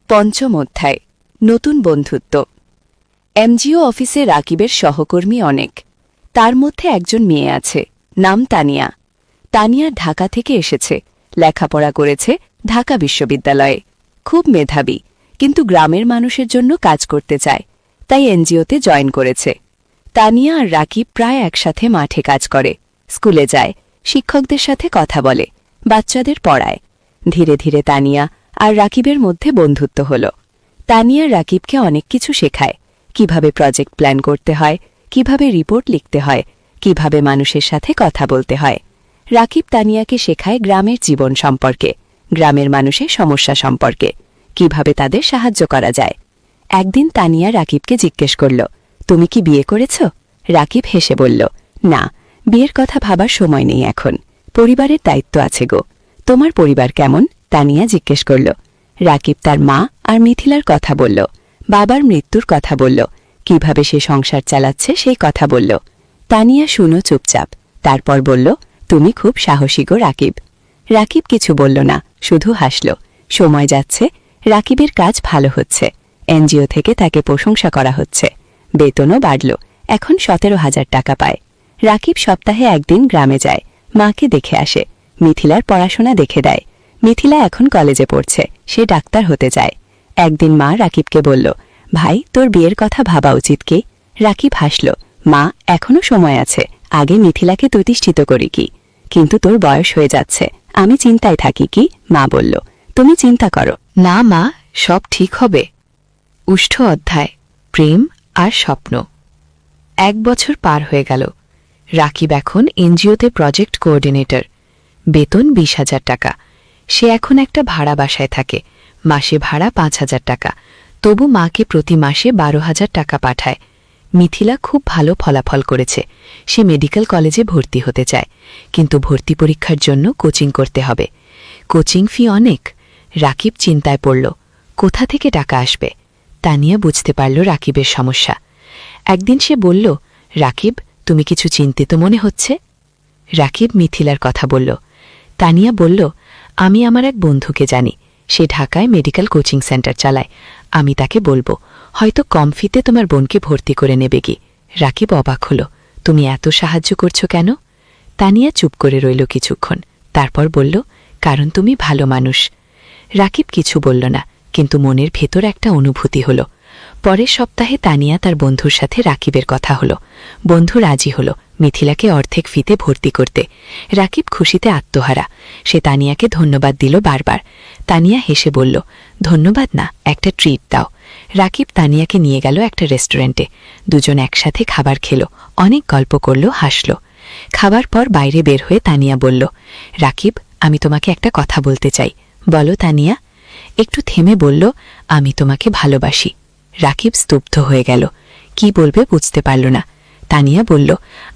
পঞ্চম অধ্যায়, নতুন বন্ধুত্ব। এনজিও অফিসে রাকিবের সহকর্মী অনেক। তার মধ্যে একজন মেয়ে আছে, নাম তানিয়া। তানিয়া ঢাকা থেকে এসেছে, লেখাপড়া করেছে ঢাকা বিশ্ববিদ্যালয়ে। খুব মেধাবী, কিন্তু গ্রামের মানুষের জন্য কাজ করতে চায়, তাই এনজিওতে জয়েন করেছে। তানিয়া আর রাকিব প্রায় একসাথে মাঠে কাজ করে, স্কুলে যায়, শিক্ষকদের সাথে কথা বলে, বাচ্চাদের পড়ায়। ধীরে ধীরে তানিয়া আর রাকিবের মধ্যে বন্ধুত্ব হল। তানিয়া রাকিবকে অনেক কিছু শেখায়, কিভাবে প্রজেক্ট প্ল্যান করতে হয়, কিভাবে রিপোর্ট লিখতে হয়, কিভাবে মানুষের সাথে কথা বলতে হয়। রাকিব তানিয়াকে শেখায় গ্রামের জীবন সম্পর্কে, গ্রামের মানুষের সমস্যা সম্পর্কে, কিভাবে তাদের সাহায্য করা যায়। একদিন তানিয়া রাকিবকে জিজ্ঞেস করল, তুমি কি বিয়ে করেছ? রাকিব হেসে বলল, না, বিয়ের কথা ভাবার সময় নেই এখন, পরিবারের দায়িত্ব আছে গো। তোমার পরিবার কেমন? তানিয়া জিজ্ঞেস করল। রাকিব তার মা আর মিথিলার কথা বলল, বাবার মৃত্যুর কথা বলল, কিভাবে সে সংসার চালাচ্ছে সেই কথা বলল। তানিয়া শুনো চুপচাপ, তারপর বলল, তুমি খুব সাহসী গো রাকিব। রাকিব কিছু বলল না, শুধু হাসল। সময় যাচ্ছে, রাকিবের কাজ ভালো হচ্ছে, এনজিও থেকে তাকে প্রশংসা করা হচ্ছে, বেতনও বাড়ল, এখন 17,000 টাকা পায়। রাকিব সপ্তাহে একদিন গ্রামে যায়, মাকে দেখে আসে, মিথিলার পড়াশোনা দেখে দেয়। মিথিলা এখন কলেজে পড়ছে, সে ডাক্তার হতে চায়। একদিন মা রাকিবকে বলল, ভাই তোর বিয়ের কথা ভাবা উচিত কি? রাকিব হাসল, মা এখনো সময় আছে, আগে মিথিলাকে প্রতিষ্ঠিত করি কি। কিন্তু তোর বয়স হয়ে যাচ্ছে, আমি চিন্তায় থাকি কি। মা বলল, তুমি চিন্তা করো না মা, সব ঠিক হবে। ষষ্ঠ অধ্যায়, প্রেম আর স্বপ্ন। 1 বছর পার হয়ে গেল। রাকিব এখন এনজিওতে প্রজেক্ট কোঅর্ডিনেটর, বেতন 20,000 টাকা। সে এখন একটা ভাড়া বাসায় থাকে, মাসে ভাড়া 5,000 টাকা। তবু মাকে প্রতি মাসে 12,000 টাকা পাঠায়। মিথিলা খুব ভালো ফলাফল করেছে, সে মেডিকেল কলেজে ভর্তি হতে চায়, কিন্তু ভর্তি পরীক্ষার জন্য কোচিং করতে হবে। কোচিং ফি অনেক। রাকিব চিন্তায় পড়ল, কোথা থেকে টাকা আসবে। তানিয়া বুঝতে পারল রাকিবের সমস্যা। একদিন সে বলল, রাকিব তুমি কিছু চিন্তিত মনে হচ্ছে। রাকিব মিথিলার কথা বলল। তানিয়া বলল, আমি আমার এক বন্ধুকে জানি, সে ঢাকায় মেডিকেল কোচিং সেন্টার চালায়, আমি তাকে বলবো, হয়তো কম ফিতে তোমার বোনকে ভর্তি করে নেবে কি। রাকিব অবাক হল, তুমি এত সাহায্য করছো কেন? তানিয়া চুপ করে রইল কিছুক্ষণ, তারপর বলল, কারণ তুমি ভালো মানুষ। রাকিব কিছু বলল না, কিন্তু মনের ভেতর একটা অনুভূতি হল, পরের সপ্তাহে তানিয়া তার বন্ধুর সাথে রাকিবের কথা হলো। বন্ধু রাজি হল মিথিলাকে অর্ধেক ফিতে ভর্তি করতে। রাকিব খুশিতে আত্মহারা। সে তানিয়াকে ধন্যবাদ দিল বারবার। তানিয়া হেসে বলল, ধন্যবাদ না, একটা ট্রিট দাও। রাকিব তানিয়াকে নিয়ে গেল একটা রেস্টুরেন্টে। দুজন একসাথে খাবার খেল, অনেক গল্প করল, হাসল। খাবার পর বাইরে বের হয়ে তানিয়া বলল, রাকিব, আমি তোমাকে একটা কথা বলতে চাই। বলো তানিয়া। একটু থেমে বলল, আমি তোমাকে ভালোবাসি। রাকিব স্তব্ধ হয়ে গেল। কি বলবে বুঝতে পারল না। তানিয়া বলল,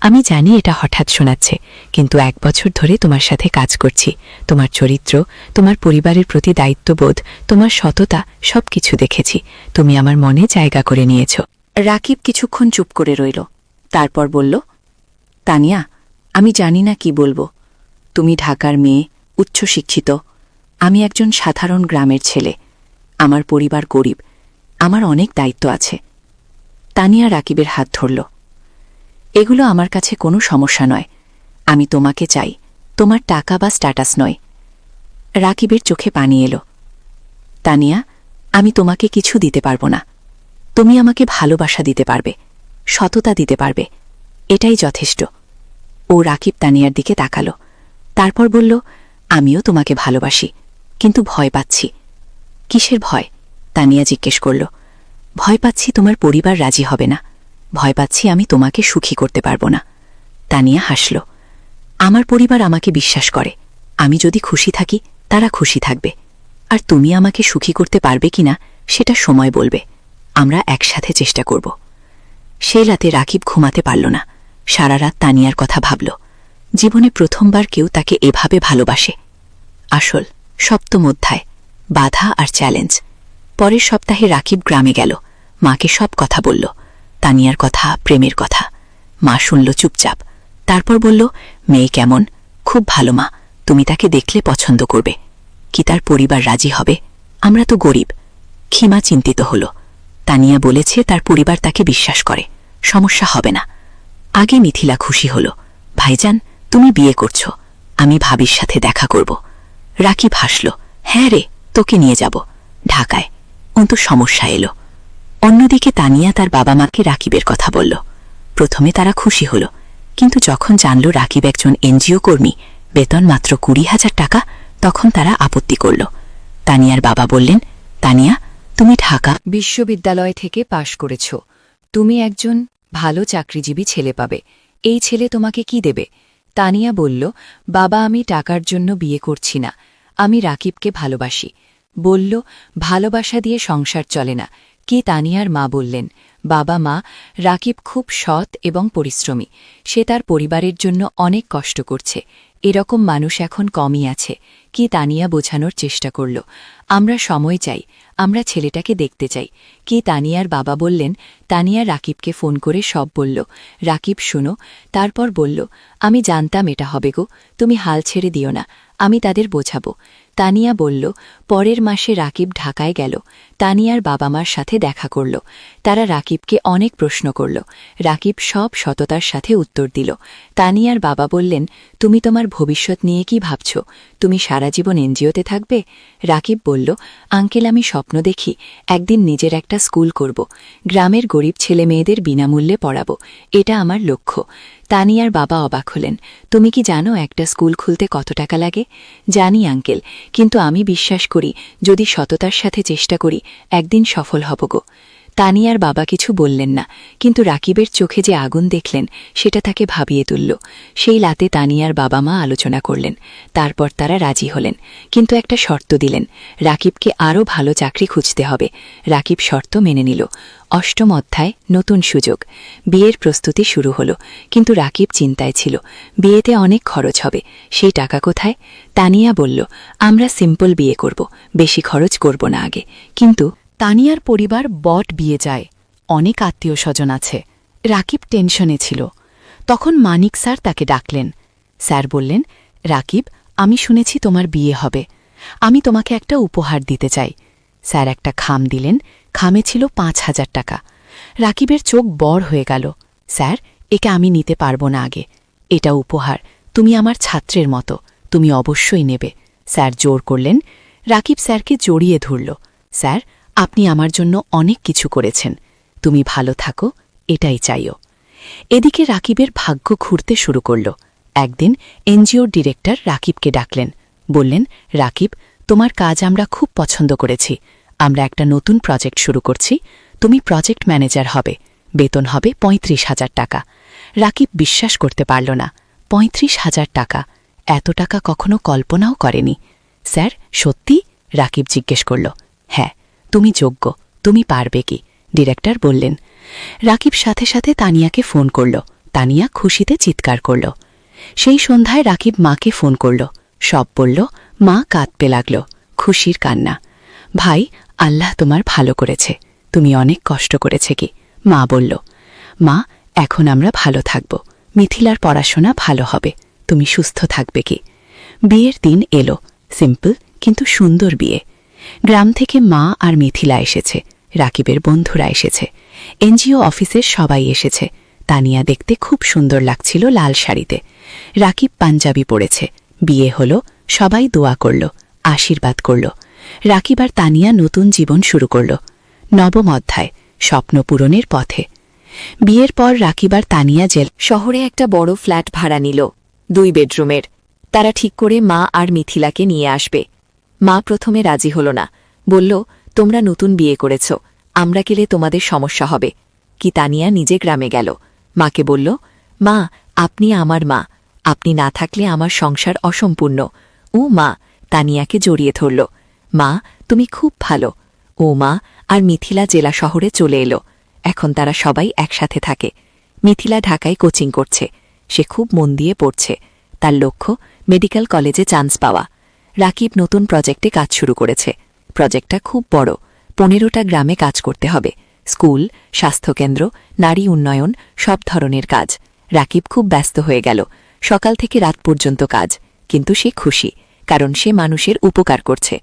আমি জানি এটা হঠাৎ শোনাচ্ছে, কিন্তু 1 বছর ধরে তোমার সাথে কাজ করছি। তোমার চরিত্র, তোমার পরিবারের প্রতি দায়িত্ববোধ, তোমার সততা সবকিছু দেখেছি। তুমি আমার মনে জায়গা করে নিয়েছ। রাকিব কিছুক্ষণ চুপ করে রইল। তারপর বলল, তানিয়া, আমি জানি না কি বলবো। তুমি ঢাকার মেয়ে, উচ্চশিক্ষিত। আমি একজন সাধারণ গ্রামের ছেলে। আমার পরিবার গরিব। আমার অনেক দায়িত্ব আছে। তানিয়া রাকিবের হাত ধরল। এগুলো আমার কাছে কোনো সমস্যা নয়। আমি তোমাকে চাই, তোমার টাকা বা স্ট্যাটাস নয়। রাকিবের চোখে পানি এলো। তানিয়া, আমি তোমাকে কিছু দিতে পারবো না। তুমি আমাকে ভালোবাসা দিতে পারবে, সততা দিতে পারবে। এটাই যথেষ্ট। ও রাকিব তানিয়ার দিকে তাকালো। তারপর বলল, আমিও তোমাকে ভালোবাসি, কিন্তু ভয় পাচ্ছি। কিসের ভয়? তানিয়া জিজ্ঞেস করল। ভয় পাচ্ছি তোমার পরিবার রাজি হবে না। ভয় পাচ্ছি আমি তোমাকে সুখী করতে পারবো না। তানিয়া হাসল। আমার পরিবার আমাকে বিশ্বাস করে। আমি যদি খুশি থাকি, তারা খুশি থাকবে। আর তুমি আমাকে সুখী করতে পারবে কিনা সেটা সময় বলবে। আমরা একসাথে চেষ্টা করব। সেই রাতে রাকিব ঘুমাতে পারল না। সারা রাত তানিয়ার কথা ভাবল। জীবনে প্রথমবার কেউ তাকে এভাবে ভালোবাসে। আসল 7ম অধ্যায়, বাধা আর চ্যালেঞ্জ। পরের সপ্তাহে রাকিব গ্রামে গেল। মাকে সব কথা বলল, তানিয়ার কথা, প্রেমের কথা। মা শুনল চুপচাপ। তারপর বলল, মেয়ে কেমন? খুব ভালো মা, তুমি তাকে দেখলে পছন্দ করবে। কি তার পরিবার রাজি হবে? আমরা তো গরিব। খিমা চিন্তিত হল। তানিয়া বলেছে তার পরিবার তাকে বিশ্বাস করে, সমস্যা হবে না। আগে মিথিলা খুশি হল। ভাইজান, তুমি বিয়ে করছো, আমি ভাবির সাথে দেখা করব। রাকিব হাসল। হ্যাঁ রে, তোকে নিয়ে যাব ঢাকায়। অন্তু সমস্যা এলো। অন্যদিকে তানিয়া তার বাবা মাকে রাকিবের কথা বলল। প্রথমে তারা খুশি হল, কিন্তু যখন জানল রাকিব একজন এনজিও কর্মী, বেতন মাত্র 20,000 টাকা, তখন তারা আপত্তি করল। তানিয়ার বাবা বললেন, তানিয়া, তুমি ঢাকা বিশ্ববিদ্যালয় থেকে পাশ করেছ। তুমি একজন ভালো চাকরিজীবী ছেলে পাবে। এই ছেলে তোমাকে কি দেবে? তানিয়া বলল, বাবা, আমি টাকার জন্য বিয়ে করছি না। আমি রাকিবকে ভালোবাসি। বলল, ভালোবাসা দিয়ে সংসার চলে না। কি? তানিয়ার মা বললেন, বাবা মা, রাকিব খুব সৎ এবং পরিশ্রমী। সে তার পরিবারের জন্য অনেক কষ্ট করছে। এরকম মানুষ এখন কমই আছে। কি? তানিয়া বোঝানোর চেষ্টা করল, আমরা সময় চাই, আমরা ছেলেটাকে দেখতে চাই। কি? তানিয়ার বাবা বললেন। তানিয়া রাকিবকে ফোন করে সব বলল। রাকিব শোনো। তারপর বলল, আমি জানতাম এটা হবে গো, তুমি হাল ছেড়ে দিও না, আমি তাদের বোঝাবো। তানিয়া বলল। পরের মাসে রাকিব ঢাকায় গেল। তানিয়ার বাবা মার সাথে দেখা করল। তারা রাকিবকে অনেক প্রশ্ন করল। রাকিব সব সততার সাথে উত্তর দিল। তানিয়ার বাবা বললেন, তুমি তোমার ভবিষ্যৎ নিয়ে কি ভাবছ? তুমি সারা জীবন এনজিওতে থাকবে? রাকিব বলল, আঙ্কেল, আমি স্বপ্ন দেখি একদিন নিজের একটা স্কুল করব। গ্রামের গরিব ছেলে মেয়েদের বিনামূল্যে পড়াবো। এটা আমার লক্ষ্য। তানিয়ার বাবা অবাক হলেন। তুমি কি জানো একটা স্কুল খুলতে কত টাকা লাগে? জানি আঙ্কেল, কিন্তু আমি বিশ্বাস করি যদি সততার সাথে চেষ্টা করি একদিন সফল হব গো। তানিয়ার বাবা কিছু বললেন না, কিন্তু রাকিবের চোখে যে আগুন দেখলেন সেটা তাকে ভাবিয়ে তুলল। সেই রাতে তানিয়ার বাবা মা আলোচনা করলেন। তারপর তারা রাজি হলেন, কিন্তু একটা শর্ত দিলেন, রাকিবকে আরও ভালো চাকরি খুঁজতে হবে। রাকিব শর্ত মেনে নিল। 8ম অধ্যায়, নতুন সুযোগ। বিয়ের প্রস্তুতি শুরু হলো, কিন্তু রাকিব চিন্তায় ছিল। বিয়েতে অনেক খরচ হবে, সেই টাকা কোথায়? তানিয়া বলল, আমরা সিম্পল বিয়ে করব, বেশি খরচ করব না আগে। কিন্তু তানিয়ার পরিবার বট বিয়ে যায়, অনেক আত্মীয় স্বজন আছে। রাকিব টেনশনে ছিল। তখন মানিক স্যার তাকে ডাকলেন। স্যার বললেন, রাকিব, আমি শুনেছি তোমার বিয়ে হবে। আমি তোমাকে একটা উপহার দিতে চাই। স্যার একটা খাম দিলেন। খামে ছিল 5,000 টাকা। রাকিবের চোখ বড় হয়ে গেল। স্যার, একে আমি নিতে পারবো না আগে। এটা উপহার, তুমি আমার ছাত্রের মতো, তুমি অবশ্যই নেবে। স্যার জোর করলেন। রাকিব স্যারকে জড়িয়ে ধরল। স্যার, আপনি আমার জন্য অনেক কিছু করেছেন, তুমি ভালো থাকো, এটাই চাইও। এদিকে রাকিবের ভাগ্য ঘুরতে শুরু করল। একদিন এনজিওর ডিরেক্টর রাকিবকে ডাকলেন, বললেন, রাকিব, তোমার কাজ আমরা খুব পছন্দ করেছি, আমরা একটা নতুন প্রজেক্ট শুরু করছি, তুমি প্রজেক্ট ম্যানেজার হবে, বেতন হবে ৩৫,০০০ টাকা। রাকিব বিশ্বাস করতে পারল না, ৩৫,০০০ টাকা, এত টাকা কখনো কল্পনাও করেনি। স্যার, সত্যি? রাকিব জিজ্ঞেস করল। হ্যাঁ, তুমি যোগ্য, তুমি পারবে কি? ডিরেক্টর বললেন। রাকিব সাথে সাথে তানিয়াকে ফোন করল। তানিয়া খুশিতে চিৎকার করল। সেই সন্ধ্যায় রাকিব মাকে ফোন করল, সব বলল। মা কাঁদতে লাগল, খুশির কান্না। ভাই, আল্লাহ তোমার ভালো করেছে, তুমি অনেক কষ্ট করেছে কি? মা বলল। মা, এখন আমরা ভালো থাকব, মিথিলার পড়াশোনা ভালো হবে, তুমি সুস্থ থাকবে কি? বিয়ের দিন এলো, সিম্পল কিন্তু সুন্দর বিয়ে। গ্রাম থেকে মা আর মিথিলা এসেছে, রাকিবের বন্ধুরা এসেছে, এনজিও অফিসের সবাই এসেছে। তানিয়া দেখতে খুব সুন্দর লাগছিল লাল শাড়িতে, রাকিব পাঞ্জাবি পরেছে। বিয়ে হলো, সবাই দোয়া করল, আশীর্বাদ করল। রাকিব আর তানিয়া নতুন জীবন শুরু করল। নবম অধ্যায়, স্বপ্ন পূরণের পথে। বিয়ের পর রাকিব আর তানিয়া জেল শহরে একটা বড় ফ্ল্যাট ভাড়া নিল, 2 বেডরুমের। তারা ঠিক করে মা আর মিথিলাকে নিয়ে আসবে। মা প্রথমে রাজি হল না, বলল, তোমরা নতুন বিয়ে করেছ, আমরা গেলে তোমাদের সমস্যা হবে কি? তানিয়া নিজে গ্রামে গেল, মাকে বলল, মা, আপনি আমার মা, আপনি না থাকলে আমার সংসার অসম্পূর্ণ। ও মা, তানিয়াকে জড়িয়ে ধরল। মা, তুমি খুব ভালো। ও মা। আর মিথিলা জেলা শহরে চলে এলো, এখন তারা সবাই একসাথে থাকে। মিথিলা ঢাকায় কোচিং করছে, সে খুব মন দিয়ে পড়ছে, তার লক্ষ্য মেডিকেল কলেজে চান্স পাওয়া। রাকিব নতুন প্রজেক্টে কাজ শুরু করেছে। প্রজেক্টটা খুব বড়, 15টা গ্রামে কাজ করতে হবে, স্কুল, স্বাস্থ্যকেন্দ্র, নারী উন্নয়ন, সব ধরনের কাজ। রাকিব খুব ব্যস্ত হয়ে গেল, সকাল থেকে রাত পর্যন্ত কাজ, কিন্তু সে খুশি, কারণ সে মানুষের উপকার করছে।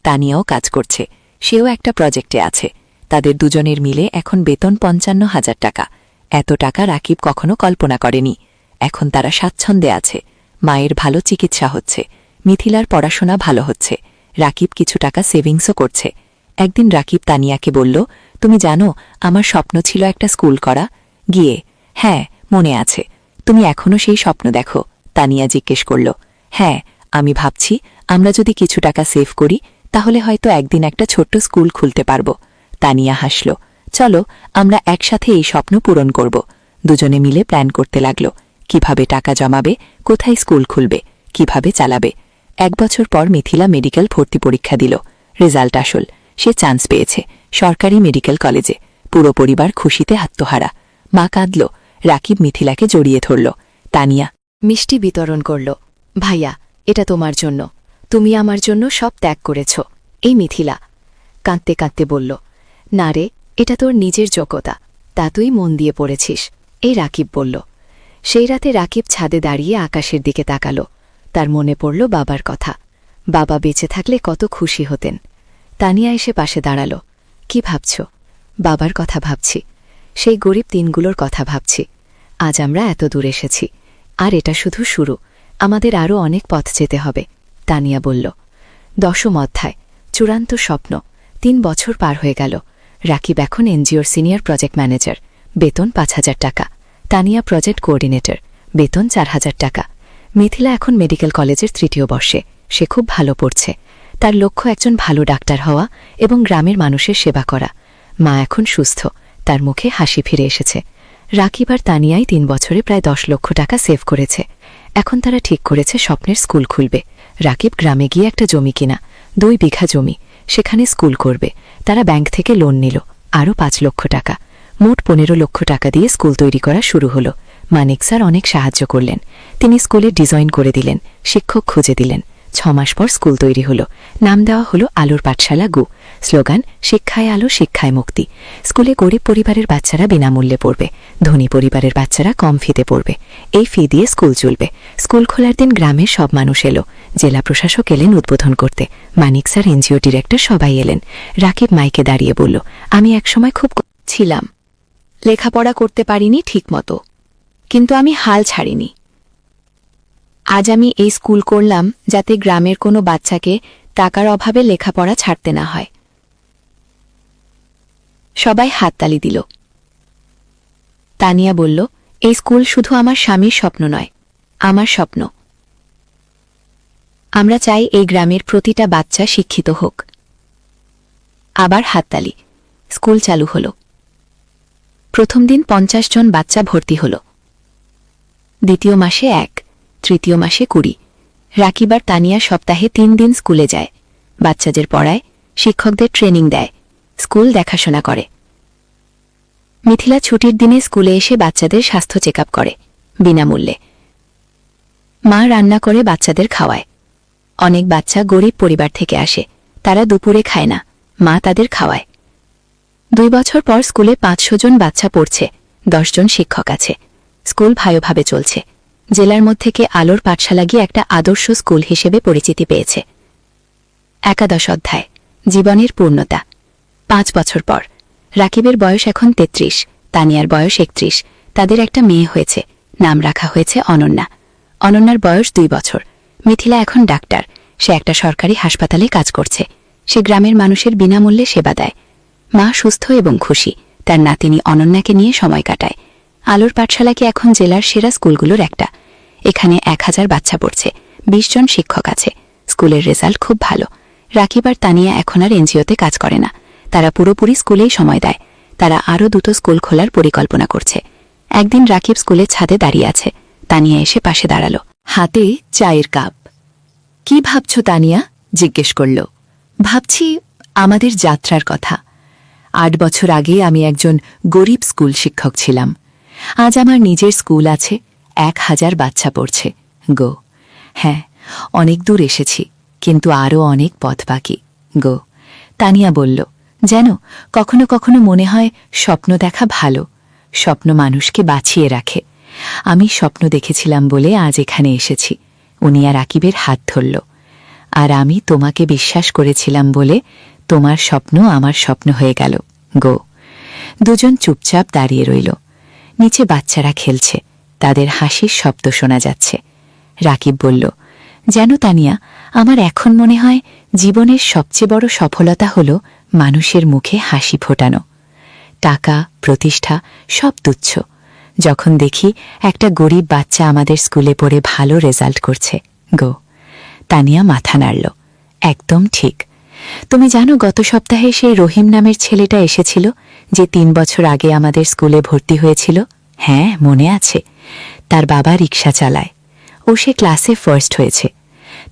তানিয়াও কাজ করছে, সেও একটা প্রজেক্টে আছে। তাদের দুজনের মিলে এখন বেতন ৫৫,০০০ টাকা। এত টাকা রাকিব কখনো কল্পনা করেনি। এখন তারা স্বাচ্ছন্দ্যে আছে, মায়ের ভালো চিকিৎসা হচ্ছে, মিথিলার পড়াশোনা ভালো হচ্ছে, রাকিব কিছু টাকা সেভিংসও করছে। একদিন রাকিব তানিয়াকে বলল, তুমি জানো, আমার স্বপ্ন ছিল একটা স্কুল করা। গিয়ে, হ্যাঁ, মনে আছে। তুমি এখনও সেই স্বপ্ন দেখো? তানিয়া জিজ্ঞেস করল। হ্যাঁ, আমি ভাবছি আমরা যদি কিছু টাকা সেভ করি, তাহলে হয়তো একদিন একটা ছোট্ট স্কুল খুলতে পারব। তানিয়া হাসল। চলো, আমরা একসাথে এই স্বপ্ন পূরণ করব। দুজনে মিলে প্ল্যান করতে লাগল, কিভাবে টাকা জমাবে, কোথায় স্কুল খুলবে, কিভাবে চালাবে। 1 বছর পর মিথিলা মেডিকেল ভর্তি পরীক্ষা দিল, রেজাল্ট আসল, সে চান্স পেয়েছে সরকারি মেডিকেল কলেজে। পুরো পরিবার খুশিতে আত্মহারা। মা কাঁদল, রাকিব মিথিলাকে জড়িয়ে ধরল। তানিয়া মিষ্টি বিতরণ করল। ভাইয়া, এটা তোমার জন্য, তুমি আমার জন্য সব ত্যাগ করেছ। এই মিথিলা কাঁদতে কাঁদতে বলল, না রে, এটা তোর নিজের যোগ্যতা, তা তুই মন দিয়ে পড়েছিস। এই রাকিব বলল। সেই রাতে রাকিব ছাদে দাঁড়িয়ে আকাশের দিকে তাকাল, তার মনে পড়ল বাবার কথা। বাবা বেঁচে থাকলে কত খুশি হতেন। তানিয়া এসে পাশে দাঁড়াল। কি ভাবছ? বাবার কথা ভাবছি, সেই গরিব দিনগুলোর কথা ভাবছি। আজ আমরা এত দূর এসেছি, আর এটা শুধু শুরু, আমাদের আরও অনেক পথ যেতে হবে। তানিয়া বলল। 10ম অধ্যায়, চূড়ান্ত স্বপ্ন। 3 বছর পার হয়ে গেল। রাকিব এখন এনজিওর সিনিয়র প্রজেক্ট ম্যানেজার, বেতন 5,000 টাকা। তানিয়া প্রজেক্ট কোঅর্ডিনেটর, বেতন 4,000 টাকা। মিথিলা এখন মেডিকেল কলেজের 3য় বর্ষে, সে খুব ভালো পড়ছে। তার লক্ষ্য একজন ভালো ডাক্তার হওয়া এবং গ্রামের মানুষের সেবা করা। মা এখন সুস্থ, তার মুখে হাসি ফিরে এসেছে। রাকিব আর তানিয়াই 3 বছরে প্রায় 10 লক্ষ টাকা সেভ করেছে। এখন তারা ঠিক করেছে স্বপ্নের স্কুল খুলবে। রাকিব গ্রামে গিয়ে একটা জমি কিনা, 2 বিঘা জমি, সেখানে স্কুল করবে। তারা ব্যাংক থেকে লোন নিল, আরও 5 লক্ষ টাকা। মোট 15 লক্ষ টাকা দিয়ে স্কুল তৈরি করা শুরু হলো। মানিক স্যার অনেক সাহায্য করলেন, তিনি স্কুলের ডিজাইন করে দিলেন, শিক্ষক খুঁজে দিলেন। 6 মাস পর স্কুল তৈরি হলো, নাম দেওয়া হলো আলোর পাঠশালা গু। স্লোগান, শিক্ষায় আলো, শিক্ষায় মুক্তি। স্কুলে গরিব পরিবারের বাচ্চারা বিনামূল্যে পড়বে, ধনী পরিবারের বাচ্চারা কম ফিতে পড়বে। এই ফি দিয়ে স্কুল চলবে। স্কুল খোলার দিন গ্রামের সব মানুষ এলো, জেলা প্রশাসক এলেন উদ্বোধন করতে, মানিক স্যার, এনজিও ডিরেক্টর সবাই এলেন। রাকিব মাইকে দাঁড়িয়ে বলল, আমি একসময় খুব ছিলাম, লেখাপড়া করতে পারিনি ঠিকমতো, কিন্তু আমি হাল ছাড়িনি। আজ আমি এই স্কুল করলাম যাতে গ্রামের কোনো বাচ্চাকে টাকার অভাবে লেখাপড়া ছাড়তে না হয়। সবাই হাততালি দিল। তানিয়া বলল, এই স্কুল শুধু আমার স্বামীর স্বপ্ন নয়, আমার স্বপ্ন। আমরা চাই এই গ্রামের প্রতিটা বাচ্চা শিক্ষিত হোক। আবার হাততালি। স্কুল চালু হল। প্রথম দিন 50 জন বাচ্চা ভর্তি হল। দ্বিতীয় মাসে 1, তৃতীয় মাসে 20। রাকিব আর তানিয়া সপ্তাহে 3 দিন স্কুলে যায়। বাচ্চাদের পড়ায়, শিক্ষকদের ট্রেনিং দেয়, স্কুল দেখাশোনা করে। মিথিলা ছুটির দিনে স্কুলে এসে বাচ্চাদের স্বাস্থ্য চেক আপ করে, বিনামূল্যে। মা রান্না করে বাচ্চাদের খাওয়ায়। অনেক বাচ্চা গরিব পরিবার থেকে আসে, তারা দুপুরে খায় না, মা তাদের খাওয়ায়। 2 বছর পর স্কুলে 500 জন বাচ্চা পড়ছে, 10 জন শিক্ষক আছে। স্কুল ভালোভাবে চলছে। জেলার মধ্যে আলোর পাঠশালা গিয়ে একটা আদর্শ স্কুল হিসেবে পরিচিতি পেয়েছে। 11 অধ্যায়, জীবনের পূর্ণতা। 5 বছর পর রাকিবের বয়স এখন 33, তানিয়ার বয়স 31। তাদের একটা মেয়ে হয়েছে, নাম রাখা হয়েছে অনন্যা। অনন্যার বয়স 2 বছর। মিথিলা এখন ডাক্তার, সে একটা সরকারি হাসপাতালে কাজ করছে। সে গ্রামের মানুষের বিনামূল্যে সেবা দেয়। মা সুস্থ এবং খুশি, তার নাতিনী অনন্যাকে নিয়ে সময় কাটায়। আলোর পাঠশালা কি এখন জেলার সেরা স্কুলগুলোর একটা। এখানে 1000 বাচ্চা পড়ছে, 20 জন শিক্ষক আছে। স্কুলের রেজাল্ট খুব ভালো। রাকিব আর তানিয়া এখন আর এনজিওতে কাজ করে না, তারা পুরোপুরি স্কুলেই সময় দেয়। তারা আরও 2টো স্কুল খোলার পরিকল্পনা করছে। একদিন রাকিব স্কুলের ছাদে দাঁড়িয়ে আছে, তানিয়া এসে পাশে দাঁড়ালো, হাতে চায়ের কাপ। কি ভাবছ তানিয়া? জিজ্ঞেস করল। ভাবছি আমাদের যাত্রার কথা। 8 বছর আগে আমি একজন গরিব স্কুল শিক্ষক ছিলাম। আজ আমার নিজের স্কুল আছে, 1000 বাচ্চা পড়ছে। গো হ্যাঁ, অনেক দূর এসেছি, কিন্তু আরও অনেক পথ বাকি। গো তানিয়া বলল, যেন কখনো কখনো মনে হয় স্বপ্ন দেখা ভালো, স্বপ্ন মানুষকে বাঁচিয়ে রাখে। আমি স্বপ্ন দেখেছিলাম বলে আজ এখানে এসেছি। উনি আর রাকিবের হাত ধরল। আর আমি তোমাকে বিশ্বাস করেছিলাম বলে তোমার স্বপ্ন আমার স্বপ্ন হয়ে গেল। গো। দুজন চুপচাপ দাঁড়িয়ে রইল। নিচে বাচ্চারা খেলছে, তাদের হাসির শব্দ শোনা যাচ্ছে। রাকিব বলল, যেন তানিয়া, আমার এখন মনে হয় জীবনের সবচেয়ে বড় সফলতা হল মানুষের মুখে হাসি ফোটানো। টাকা, প্রতিষ্ঠা সব তুচ্ছ যখন দেখি একটা গরিব বাচ্চা আমাদের স্কুলে পড়ে ভালো রেজাল্ট করছে। গো। তানিয়া মাথা নাড়ল। একদম ঠিক। তুমি জানো গত সপ্তাহে সেই রহিম নামের ছেলেটা এসেছিল, যে 3 বছর আগে আমাদের স্কুলে ভর্তি হয়েছিল? হ্যাঁ, মনে আছে। তার বাবা রিকশা চালায়। ও সে ক্লাসে ফার্স্ট হয়েছে।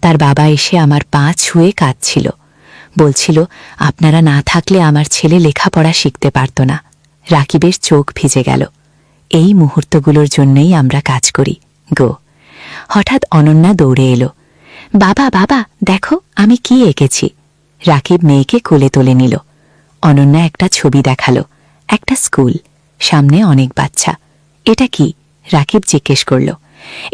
তার বাবা এসে আমার পা ছুঁয়ে কাঁদছিল, বলছিল আপনারা না থাকলে আমার ছেলে লেখাপড়া শিখতে পারত না। রাকিবের চোখ ভিজে গেল। এই মুহূর্তগুলোর জন্যই আমরা কাজ করি। গো। হঠাৎ অনন্যা দৌড়ে এলো। বাবা বাবা, দেখো আমি কি এঁকেছি। রাকিব মেয়েকে কোলে তুলে নিল। অনন্যা একটা ছবি দেখালো, একটা স্কুল, সামনে অনেক বাচ্চা। এটা কি? রাকিব জিজ্ঞেস করল।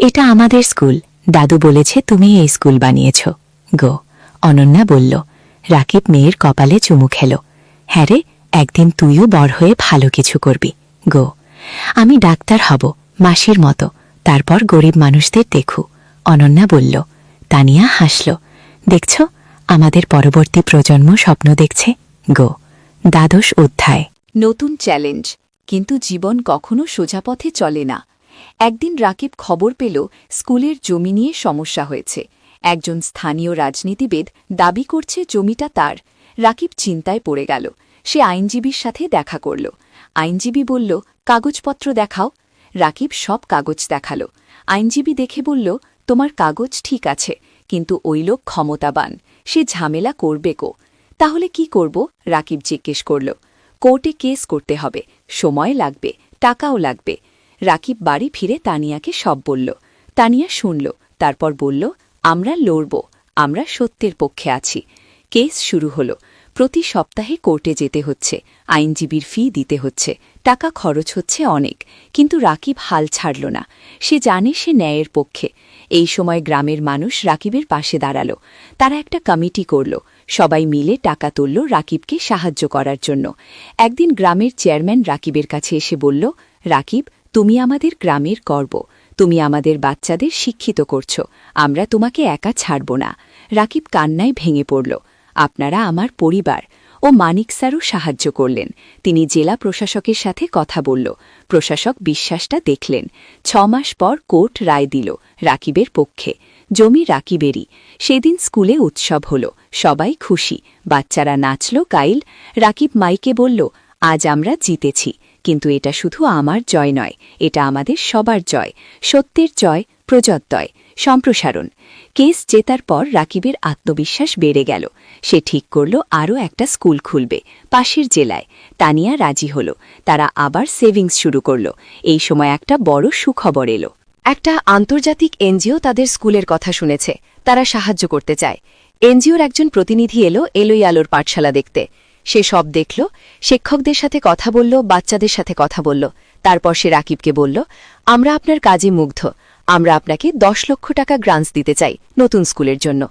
এটা আমাদের স্কুল, দাদু বলেছে তুমি এই স্কুল বানিয়েছ। গো। অনন্যা বলল। রাকিব মেয়ের কপালে চুমু খেল। হ্যাঁ রে, একদিন তুইও বড় হয়ে ভালো কিছু করবি। গো। আমি ডাক্তার হব, মাসির মতো, তারপর গরিব মানুষদের দেখু। অনন্যা বলল। তানিয়া হাসল। দেখছ, আমাদের পরবর্তী প্রজন্ম স্বপ্ন দেখছে। গো। 12 অধ্যায়। নতুন চ্যালেঞ্জ, কিন্তু জীবন কখনো সোজা পথে চলে না। একদিন রাকিব খবর পেল স্কুলের জমি নিয়ে সমস্যা হয়েছে। একজন স্থানীয় রাজনীতিবিদ দাবি করছে জমিটা তার। রাকিব চিন্তায় পড়ে গেল। সে আইনজীবীর সাথে দেখা করল। আইনজীবী বলল, কাগজপত্র দেখাও। রাকিব সব কাগজ দেখাল। আইনজীবী দেখে বলল, তোমার কাগজ ঠিক আছে, কিন্তু ওই লোক ক্ষমতাবান, সে ঝামেলা করবে কো। তাহলে কি করব? রাকিব জিজ্ঞেস করল। কোর্টে কেস করতে হবে, সময় লাগবে, টাকাও লাগবে। রাকিব বাড়ি ফিরে তানিয়াকে সব বলল। তানিয়া শুনল, তারপর বলল, আমরা লড়ব, আমরা সত্যের পক্ষে আছি। কেস শুরু হল। প্রতি সপ্তাহে কোর্টে যেতে হচ্ছে, আইনজীবীর ফি দিতে হচ্ছে, টাকা খরচ হচ্ছে অনেক, কিন্তু রাকিব হাল ছাড়ল না। সে জানে সে ন্যায়ের পক্ষে। এই সময় গ্রামের মানুষ রাকিবের পাশে দাঁড়াল। তারা একটা কমিটি করল, সবাই মিলে টাকা তুলল রাকিবকে সাহায্য করার জন্য। একদিন গ্রামের চেয়ারম্যান রাকিবের কাছে এসে বলল, রাকিব, তুমি আমাদের গ্রামের গর্ব, তুমি আমাদের বাচ্চাদের শিক্ষিত করছ, আমরা তোমাকে একা ছাড়ব না। রাকিব কান্নায় ভেঙে পড়ল। আপনারা আমার পরিবার, ও মানিক স্যারও সাহায্য করলেন। তিনি জেলা প্রশাসকের সাথে কথা বলল। প্রশাসক বিশ্বাসটা দেখলেন। 6 মাস পর কোর্ট রায় দিল রাকিবের পক্ষে। জমি রাকিবেরই। সেদিন স্কুলে উৎসব হল, সবাই খুশি, বাচ্চারা নাচল গাইল। রাকিব মাইকে বলল, আজ আমরা জিতেছি, কিন্তু এটা শুধু আমার জয় নয়, এটা আমাদের সবার জয়, সত্যের জয়, প্রযোদয়, সম্প্রসারণ। কেস জেতার পর রাকিবের আত্মবিশ্বাস বেড়ে গেল। সে ঠিক করল আরও একটা স্কুল খুলবে পাশের জেলায়। তানিয়া রাজি হল। তারা আবার সেভিংস শুরু করল। এই সময় একটা বড় সুখবর এলো। একটা আন্তর্জাতিক এনজিও তাদের স্কুলের কথা শুনেছে, তারা সাহায্য করতে চায়। এনজিওর একজন প্রতিনিধি এলোই আলোর পাঠশালা দেখতে। সে সব দেখল, শিক্ষকদের সাথে কথা বলল, বাচ্চাদের সাথে কথা বলল। তারপর সে রাকিবকে বলল, আমরা আপনার কাজে মুগ্ধ, আমরা আপনাকে 10 লক্ষ টাকা গ্রান্টস দিতে চাই নতুন স্কুলের জন্য।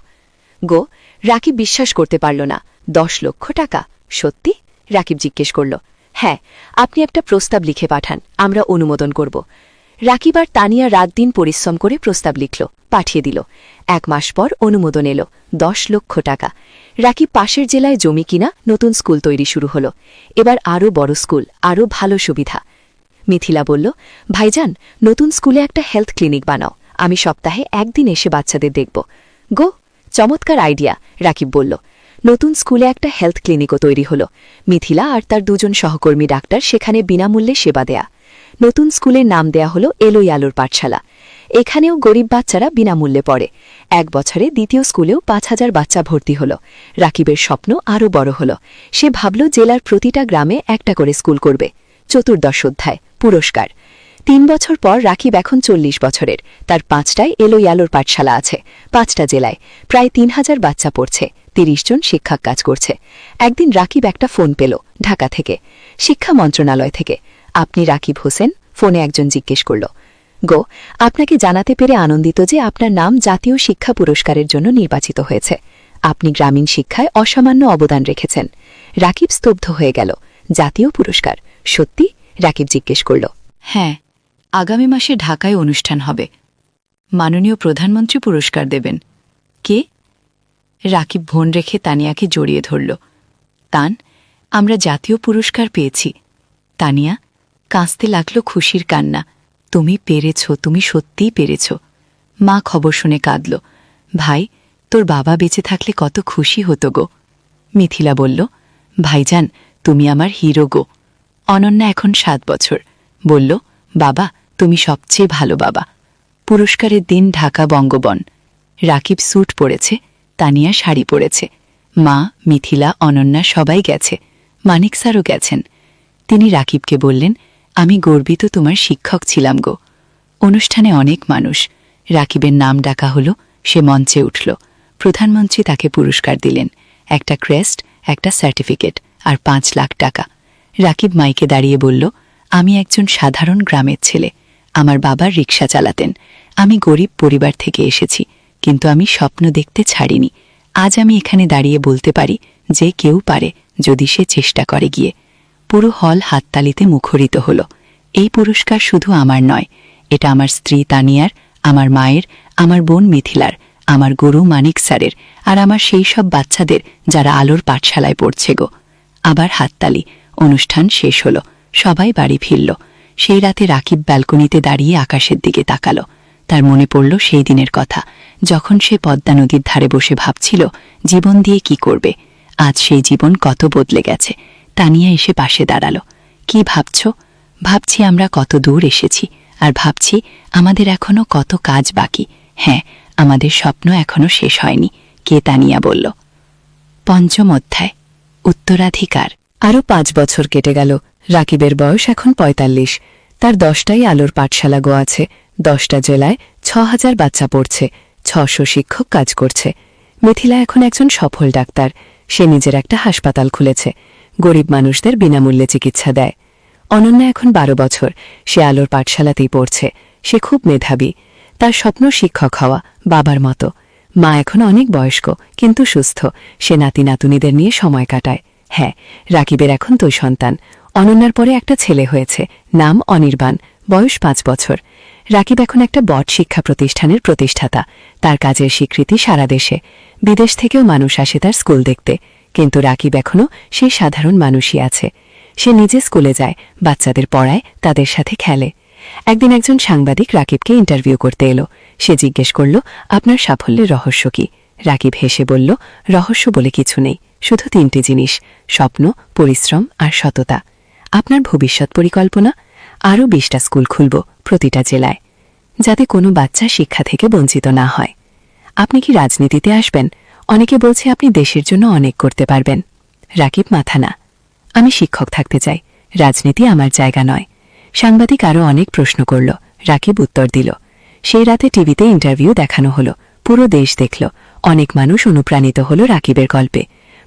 রাকিব বিশ্বাস করতে পারল না। 10 লক্ষ টাকা? সত্যি? রাকিব জিজ্ঞেস করল। হ্যাঁ, আপনি একটা প্রস্তাব লিখে পাঠান, আমরা অনুমোদন করব। রাকিব আর তানিয়া রাত দিন পরিশ্রম করে প্রস্তাব লিখল, পাঠিয়ে দিল। 1 মাস পর অনুমোদন এলো, 10 লক্ষ টাকা। রাকিব পাশের জেলায় জমি কিনা, নতুন স্কুল তৈরি শুরু হল। এবার আরও বড় স্কুল, আরও ভালো সুবিধা। মিথিলা বলল, ভাইজান, নতুন স্কুলে একটা হেলথ ক্লিনিক বানাও, আমি সপ্তাহে 1 দিন এসে বাচ্চাদের দেখব। চমৎকার আইডিয়া, রাকিব বলল। নতুন স্কুলে একটা হেলথ ক্লিনিকও তৈরি হল। মিথিলা আর তার 2 জন সহকর্মী ডাক্তার সেখানে বিনামূল্যে সেবা দেয়া। নতুন স্কুলের নাম দেয়া হল এলোই আলোর পাঠশালা। এখানেও গরিব বাচ্চারা বিনামূল্যে পড়ে। 1 বছরে দ্বিতীয় স্কুলেও 5000 বাচ্চা ভর্তি হল। রাকিবের স্বপ্ন আরও বড় হল। সে ভাবল জেলার প্রতিটা গ্রামে একটা করে স্কুল করবে। 14 অধ্যায়, পুরস্কার। 3 বছর পর রাকিব এখন 40 বছরের। তার 5টায় এলোই আলোর পাঠশালা আছে, 5টা জেলায়। প্রায় 3000 বাচ্চা পড়ছে, 30 জন শিক্ষক কাজ করছে। একদিন রাকিব একটা ফোন পেল, ঢাকা থেকে, শিক্ষা মন্ত্রণালয় থেকে। আপনি রাকিব হোসেন? ফোনে একজন জিজ্ঞেস করল। আপনাকে জানাতে পেরে আনন্দিত যে আপনার নাম জাতীয় শিক্ষা পুরস্কারের জন্য নির্বাচিত হয়েছে। আপনি গ্রামীণ শিক্ষায় অসামান্য অবদান রেখেছেন। রাকিব স্তব্ধ হয়ে গেল। জাতীয় পুরস্কার? সত্যি? রাকিব জিজ্ঞেস করল। হ্যাঁ, আগামী মাসে ঢাকায় অনুষ্ঠান হবে। মাননীয় প্রধানমন্ত্রী পুরস্কার দেবেন। কে? রাকিব ফোন রেখে তানিয়াকে জড়িয়ে ধরল। তান, আমরা জাতীয় পুরস্কার পেয়েছি। তানিয়া কাঁদতে লাগল খুশির কান্না। তুমি পেরেছ, তুমি সত্যিই পেরেছ। মা খবর শুনে কাঁদল। ভাই, তোর বাবা বেঁচে থাকলে কত খুশি হতো গো। মিথিলা বলল, ভাইজান, তুমি আমার হিরো গো। অনন্যা এখন 7 বছর, বলল, বাবা, তুমি সবচেয়ে ভালো বাবা। পুরস্কারের দিন ঢাকা বঙ্গবন। রাকিব স্যুট পরেছে, তানিয়া শাড়ি পরেছে। মা, মিথিলা, অনন্যা সবাই গেছে। মানিক স্যারও গেছেন। তিনি রাকিবকে বললেন, আমি গর্বিত তোমার শিক্ষক ছিলাম গো। অনুষ্ঠানে অনেক মানুষ। রাকিবের নাম ডাকা হলো, সে মঞ্চে উঠল। প্রধানমন্ত্রী তাকে পুরস্কার দিলেন, একটা ক্রেস্ট, একটা সার্টিফিকেট আর 5 লাখ টাকা। রাকিব মাইকে দাঁড়িয়ে বলল, আমি একজন সাধারণ গ্রামের ছেলে। আমার বাবা রিকশা চালাতেন। আমি গরিব পরিবার থেকে এসেছি, কিন্তু আমি স্বপ্ন দেখতে ছাড়িনি। আজ আমি এখানে দাঁড়িয়ে বলতে পারি যে কেউ পারে, যদি সে চেষ্টা করে গিয়ে। পুরো হল হাততালিতে মুখরিত হল। এই পুরস্কার শুধু আমার নয়, এটা আমার স্ত্রী তানিয়ার, আমার মায়ের, আমার বোন মিথিলার, আমার গুরু মানিক স্যারের, আর আমার সেই সব বাচ্চাদের যারা আলোর পাঠশালায় পড়ছে গো। আবার হাততালি। অনুষ্ঠান শেষ হল, সবাই বাড়ি ফিরল। সেই রাতে রাকিব ব্যালকনিতে দাঁড়িয়ে আকাশের দিকে তাকালো। তার মনে পড়ল সেই দিনের কথা, যখন সে পদ্মা নদীর ধারে বসে ভাবছিল জীবন দিয়ে কি করবে। আজ সেই জীবন কত বদলে গেছে। তানিয়া এসে পাশে দাঁড়ালো। কি ভাবছ? ভাবছি আমরা কত দূর এসেছি, আর ভাবছি আমাদের এখনো কত কাজ বাকি। হ্যাঁ, আমাদের স্বপ্ন এখনো শেষ হয়নি। কে? তানিয়া বলল। 5ম অধ্যায়, উত্তরাধিকার। আরও 5 বছর কেটে গেল। রাকিবের বয়স এখন 45। তার 10টাই আলোর পাঠশালা গো আছে। 10টা জেলায় 6000 বাচ্চা পড়ছে, 600 শিক্ষক কাজ করছে। মিথিলা এখন একজন সফল ডাক্তার। সে নিজের একটা হাসপাতাল খুলেছে, গরিব মানুষদের বিনামূল্যে চিকিৎসা দেয়। অনন্যা এখন 12 বছর। সে আলোর পাঠশালাতেই পড়ছে। সে খুব মেধাবী। তার স্বপ্ন শিক্ষক হওয়া, বাবার মতো। মা এখন অনেক বয়স্ক, কিন্তু সুস্থ। সে নাতি নাতুনিদের নিয়ে সময় কাটায়। হ্যাঁ, রাকিবের এখন 2 সন্তান। অনন্যার পরে একটা ছেলে হয়েছে, নাম অনির্বাণ, বয়স 5 বছর। রাকিব এখন একটা বট শিক্ষা প্রতিষ্ঠানের প্রতিষ্ঠাতা। তার কাজের স্বীকৃতি সারা দেশে। বিদেশ থেকেও মানুষ আসে তার স্কুল দেখতে। কিন্তু রাকিব এখনও সেই সাধারণ মানুষই আছে। সে নিজে স্কুলে যায়, বাচ্চাদের পড়ায়, তাদের সাথে খেলে। একদিন একজন সাংবাদিক রাকিবকে ইন্টারভিউ করতে এলো। সে জিজ্ঞেস করল, আপনার সাফল্যের রহস্য কি? রাকিব হেসে বলল, রহস্য বলে কিছু নেই, শুধু 3টি জিনিস: স্বপ্ন, পরিশ্রম আর সততা। আপনার ভবিষ্যৎ পরিকল্পনা? আরও 20টা স্কুল খুলব, প্রতিটা জেলায়, যাতে কোনো বাচ্চা শিক্ষা থেকে বঞ্চিত না হয়। আপনি কি রাজনীতিতে আসবেন? অনেকে বলছে আপনি দেশের জন্য অনেক করতে পারবেন। রাকিব মাথা না। আমি শিক্ষক থাকতে চাই, রাজনীতি আমার জায়গা নয়। সাংবাদিক আরও অনেক প্রশ্ন করল, রাকিব উত্তর দিল। সেই রাতে টিভিতে ইন্টারভিউ দেখানো হলো, পুরো দেশ দেখল। অনেক মানুষ অনুপ্রাণিত হল রাকিবের গল্পে।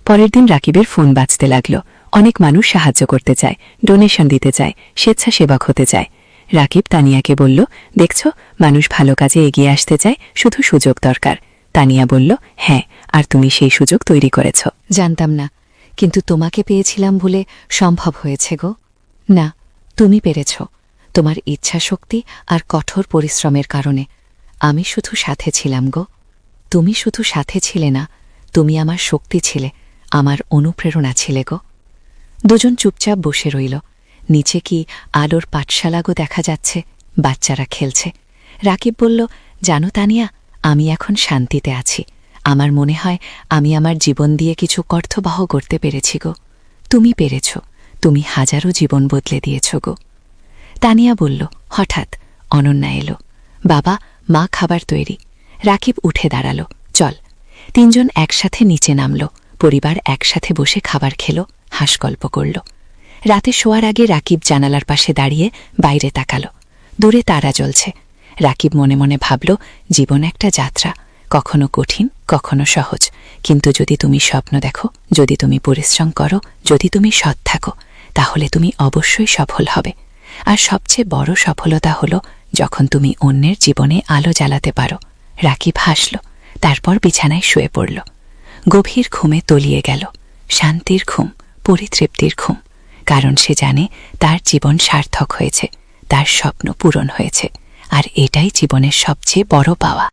পরের দিন রাকিবের ফোন বাজতে লাগল। অনেক মানুষ সাহায্য করতে চায়, ডোনেশন দিতে চায়, স্বেচ্ছাসেবক হতে চায়। রাকিব তানিয়াকে বলল, দেখছ, মানুষ ভালো কাজে এগিয়ে আসতে চায়, শুধু সুযোগ দরকার। তানিয়া বলল, হ্যাঁ, আর তুমি সেই সুযোগ তৈরি করেছ। জানতাম না, কিন্তু তোমাকে পেয়েছিলাম বলে সম্ভব হয়েছে গো। না, তুমি পেরেছ, তোমার ইচ্ছাশক্তি আর কঠোর পরিশ্রমের কারণে। আমি শুধু সাথে ছিলাম গো। তুমি শুধু সাথে ছিলে না, তুমি আমার শক্তি ছিলে, আমার অনুপ্রেরণা ছিলে গো। দুজন চুপচাপ বসে রইল। নিচে কি আলোর পাঠশালাগো দেখা যাচ্ছে, বাচ্চারা খেলছে। রাকিব বলল, জানো তানিয়া, আমি এখন শান্তিতে আছি। আমার মনে হয় আমি আমার জীবন দিয়ে কিছু অর্থবহ করতে পেরেছি গো। তুমি পেরেছ, তুমি হাজারো জীবন বদলে দিয়েছ গো। তানিয়া বলল। হঠাৎ অনন্যা এলো। বাবা, মা খাবার তৈরি। রাকিব উঠে দাঁড়াল। চল। 3 জন একসাথে নিচে নামল। পরিবার একসাথে বসে খাবার খেল, হাসগল্প করল। রাতে শোয়ার আগে রাকিব জানালার পাশে দাঁড়িয়ে বাইরে তাকাল। দূরে তারা জ্বলছে। রাকিব মনে মনে ভাবল, জীবন একটা যাত্রা, কখনো কঠিন, কখনো সহজ। কিন্তু যদি তুমি স্বপ্ন দেখো, যদি তুমি পরিশ্রম করো, যদি তুমি সৎ থাকো, তাহলে তুমি অবশ্যই সফল হবে। আর সবচেয়ে বড় সফলতা হলো যখন তুমি অন্যের জীবনে আলো জ্বালাতে পারো। রাকিব হাসল, তারপর বিছানায় শুয়ে পড়ল। গভীর ঘুমে তলিয়ে গেল। শান্তির ঘুম, পরিতৃপ্তির ঘুম। কারণ সে জানে তার জীবন সার্থক হয়েছে, তার স্বপ্ন পূরণ হয়েছে। আর এটাই জীবনের সবচেয়ে বড় পাওয়া।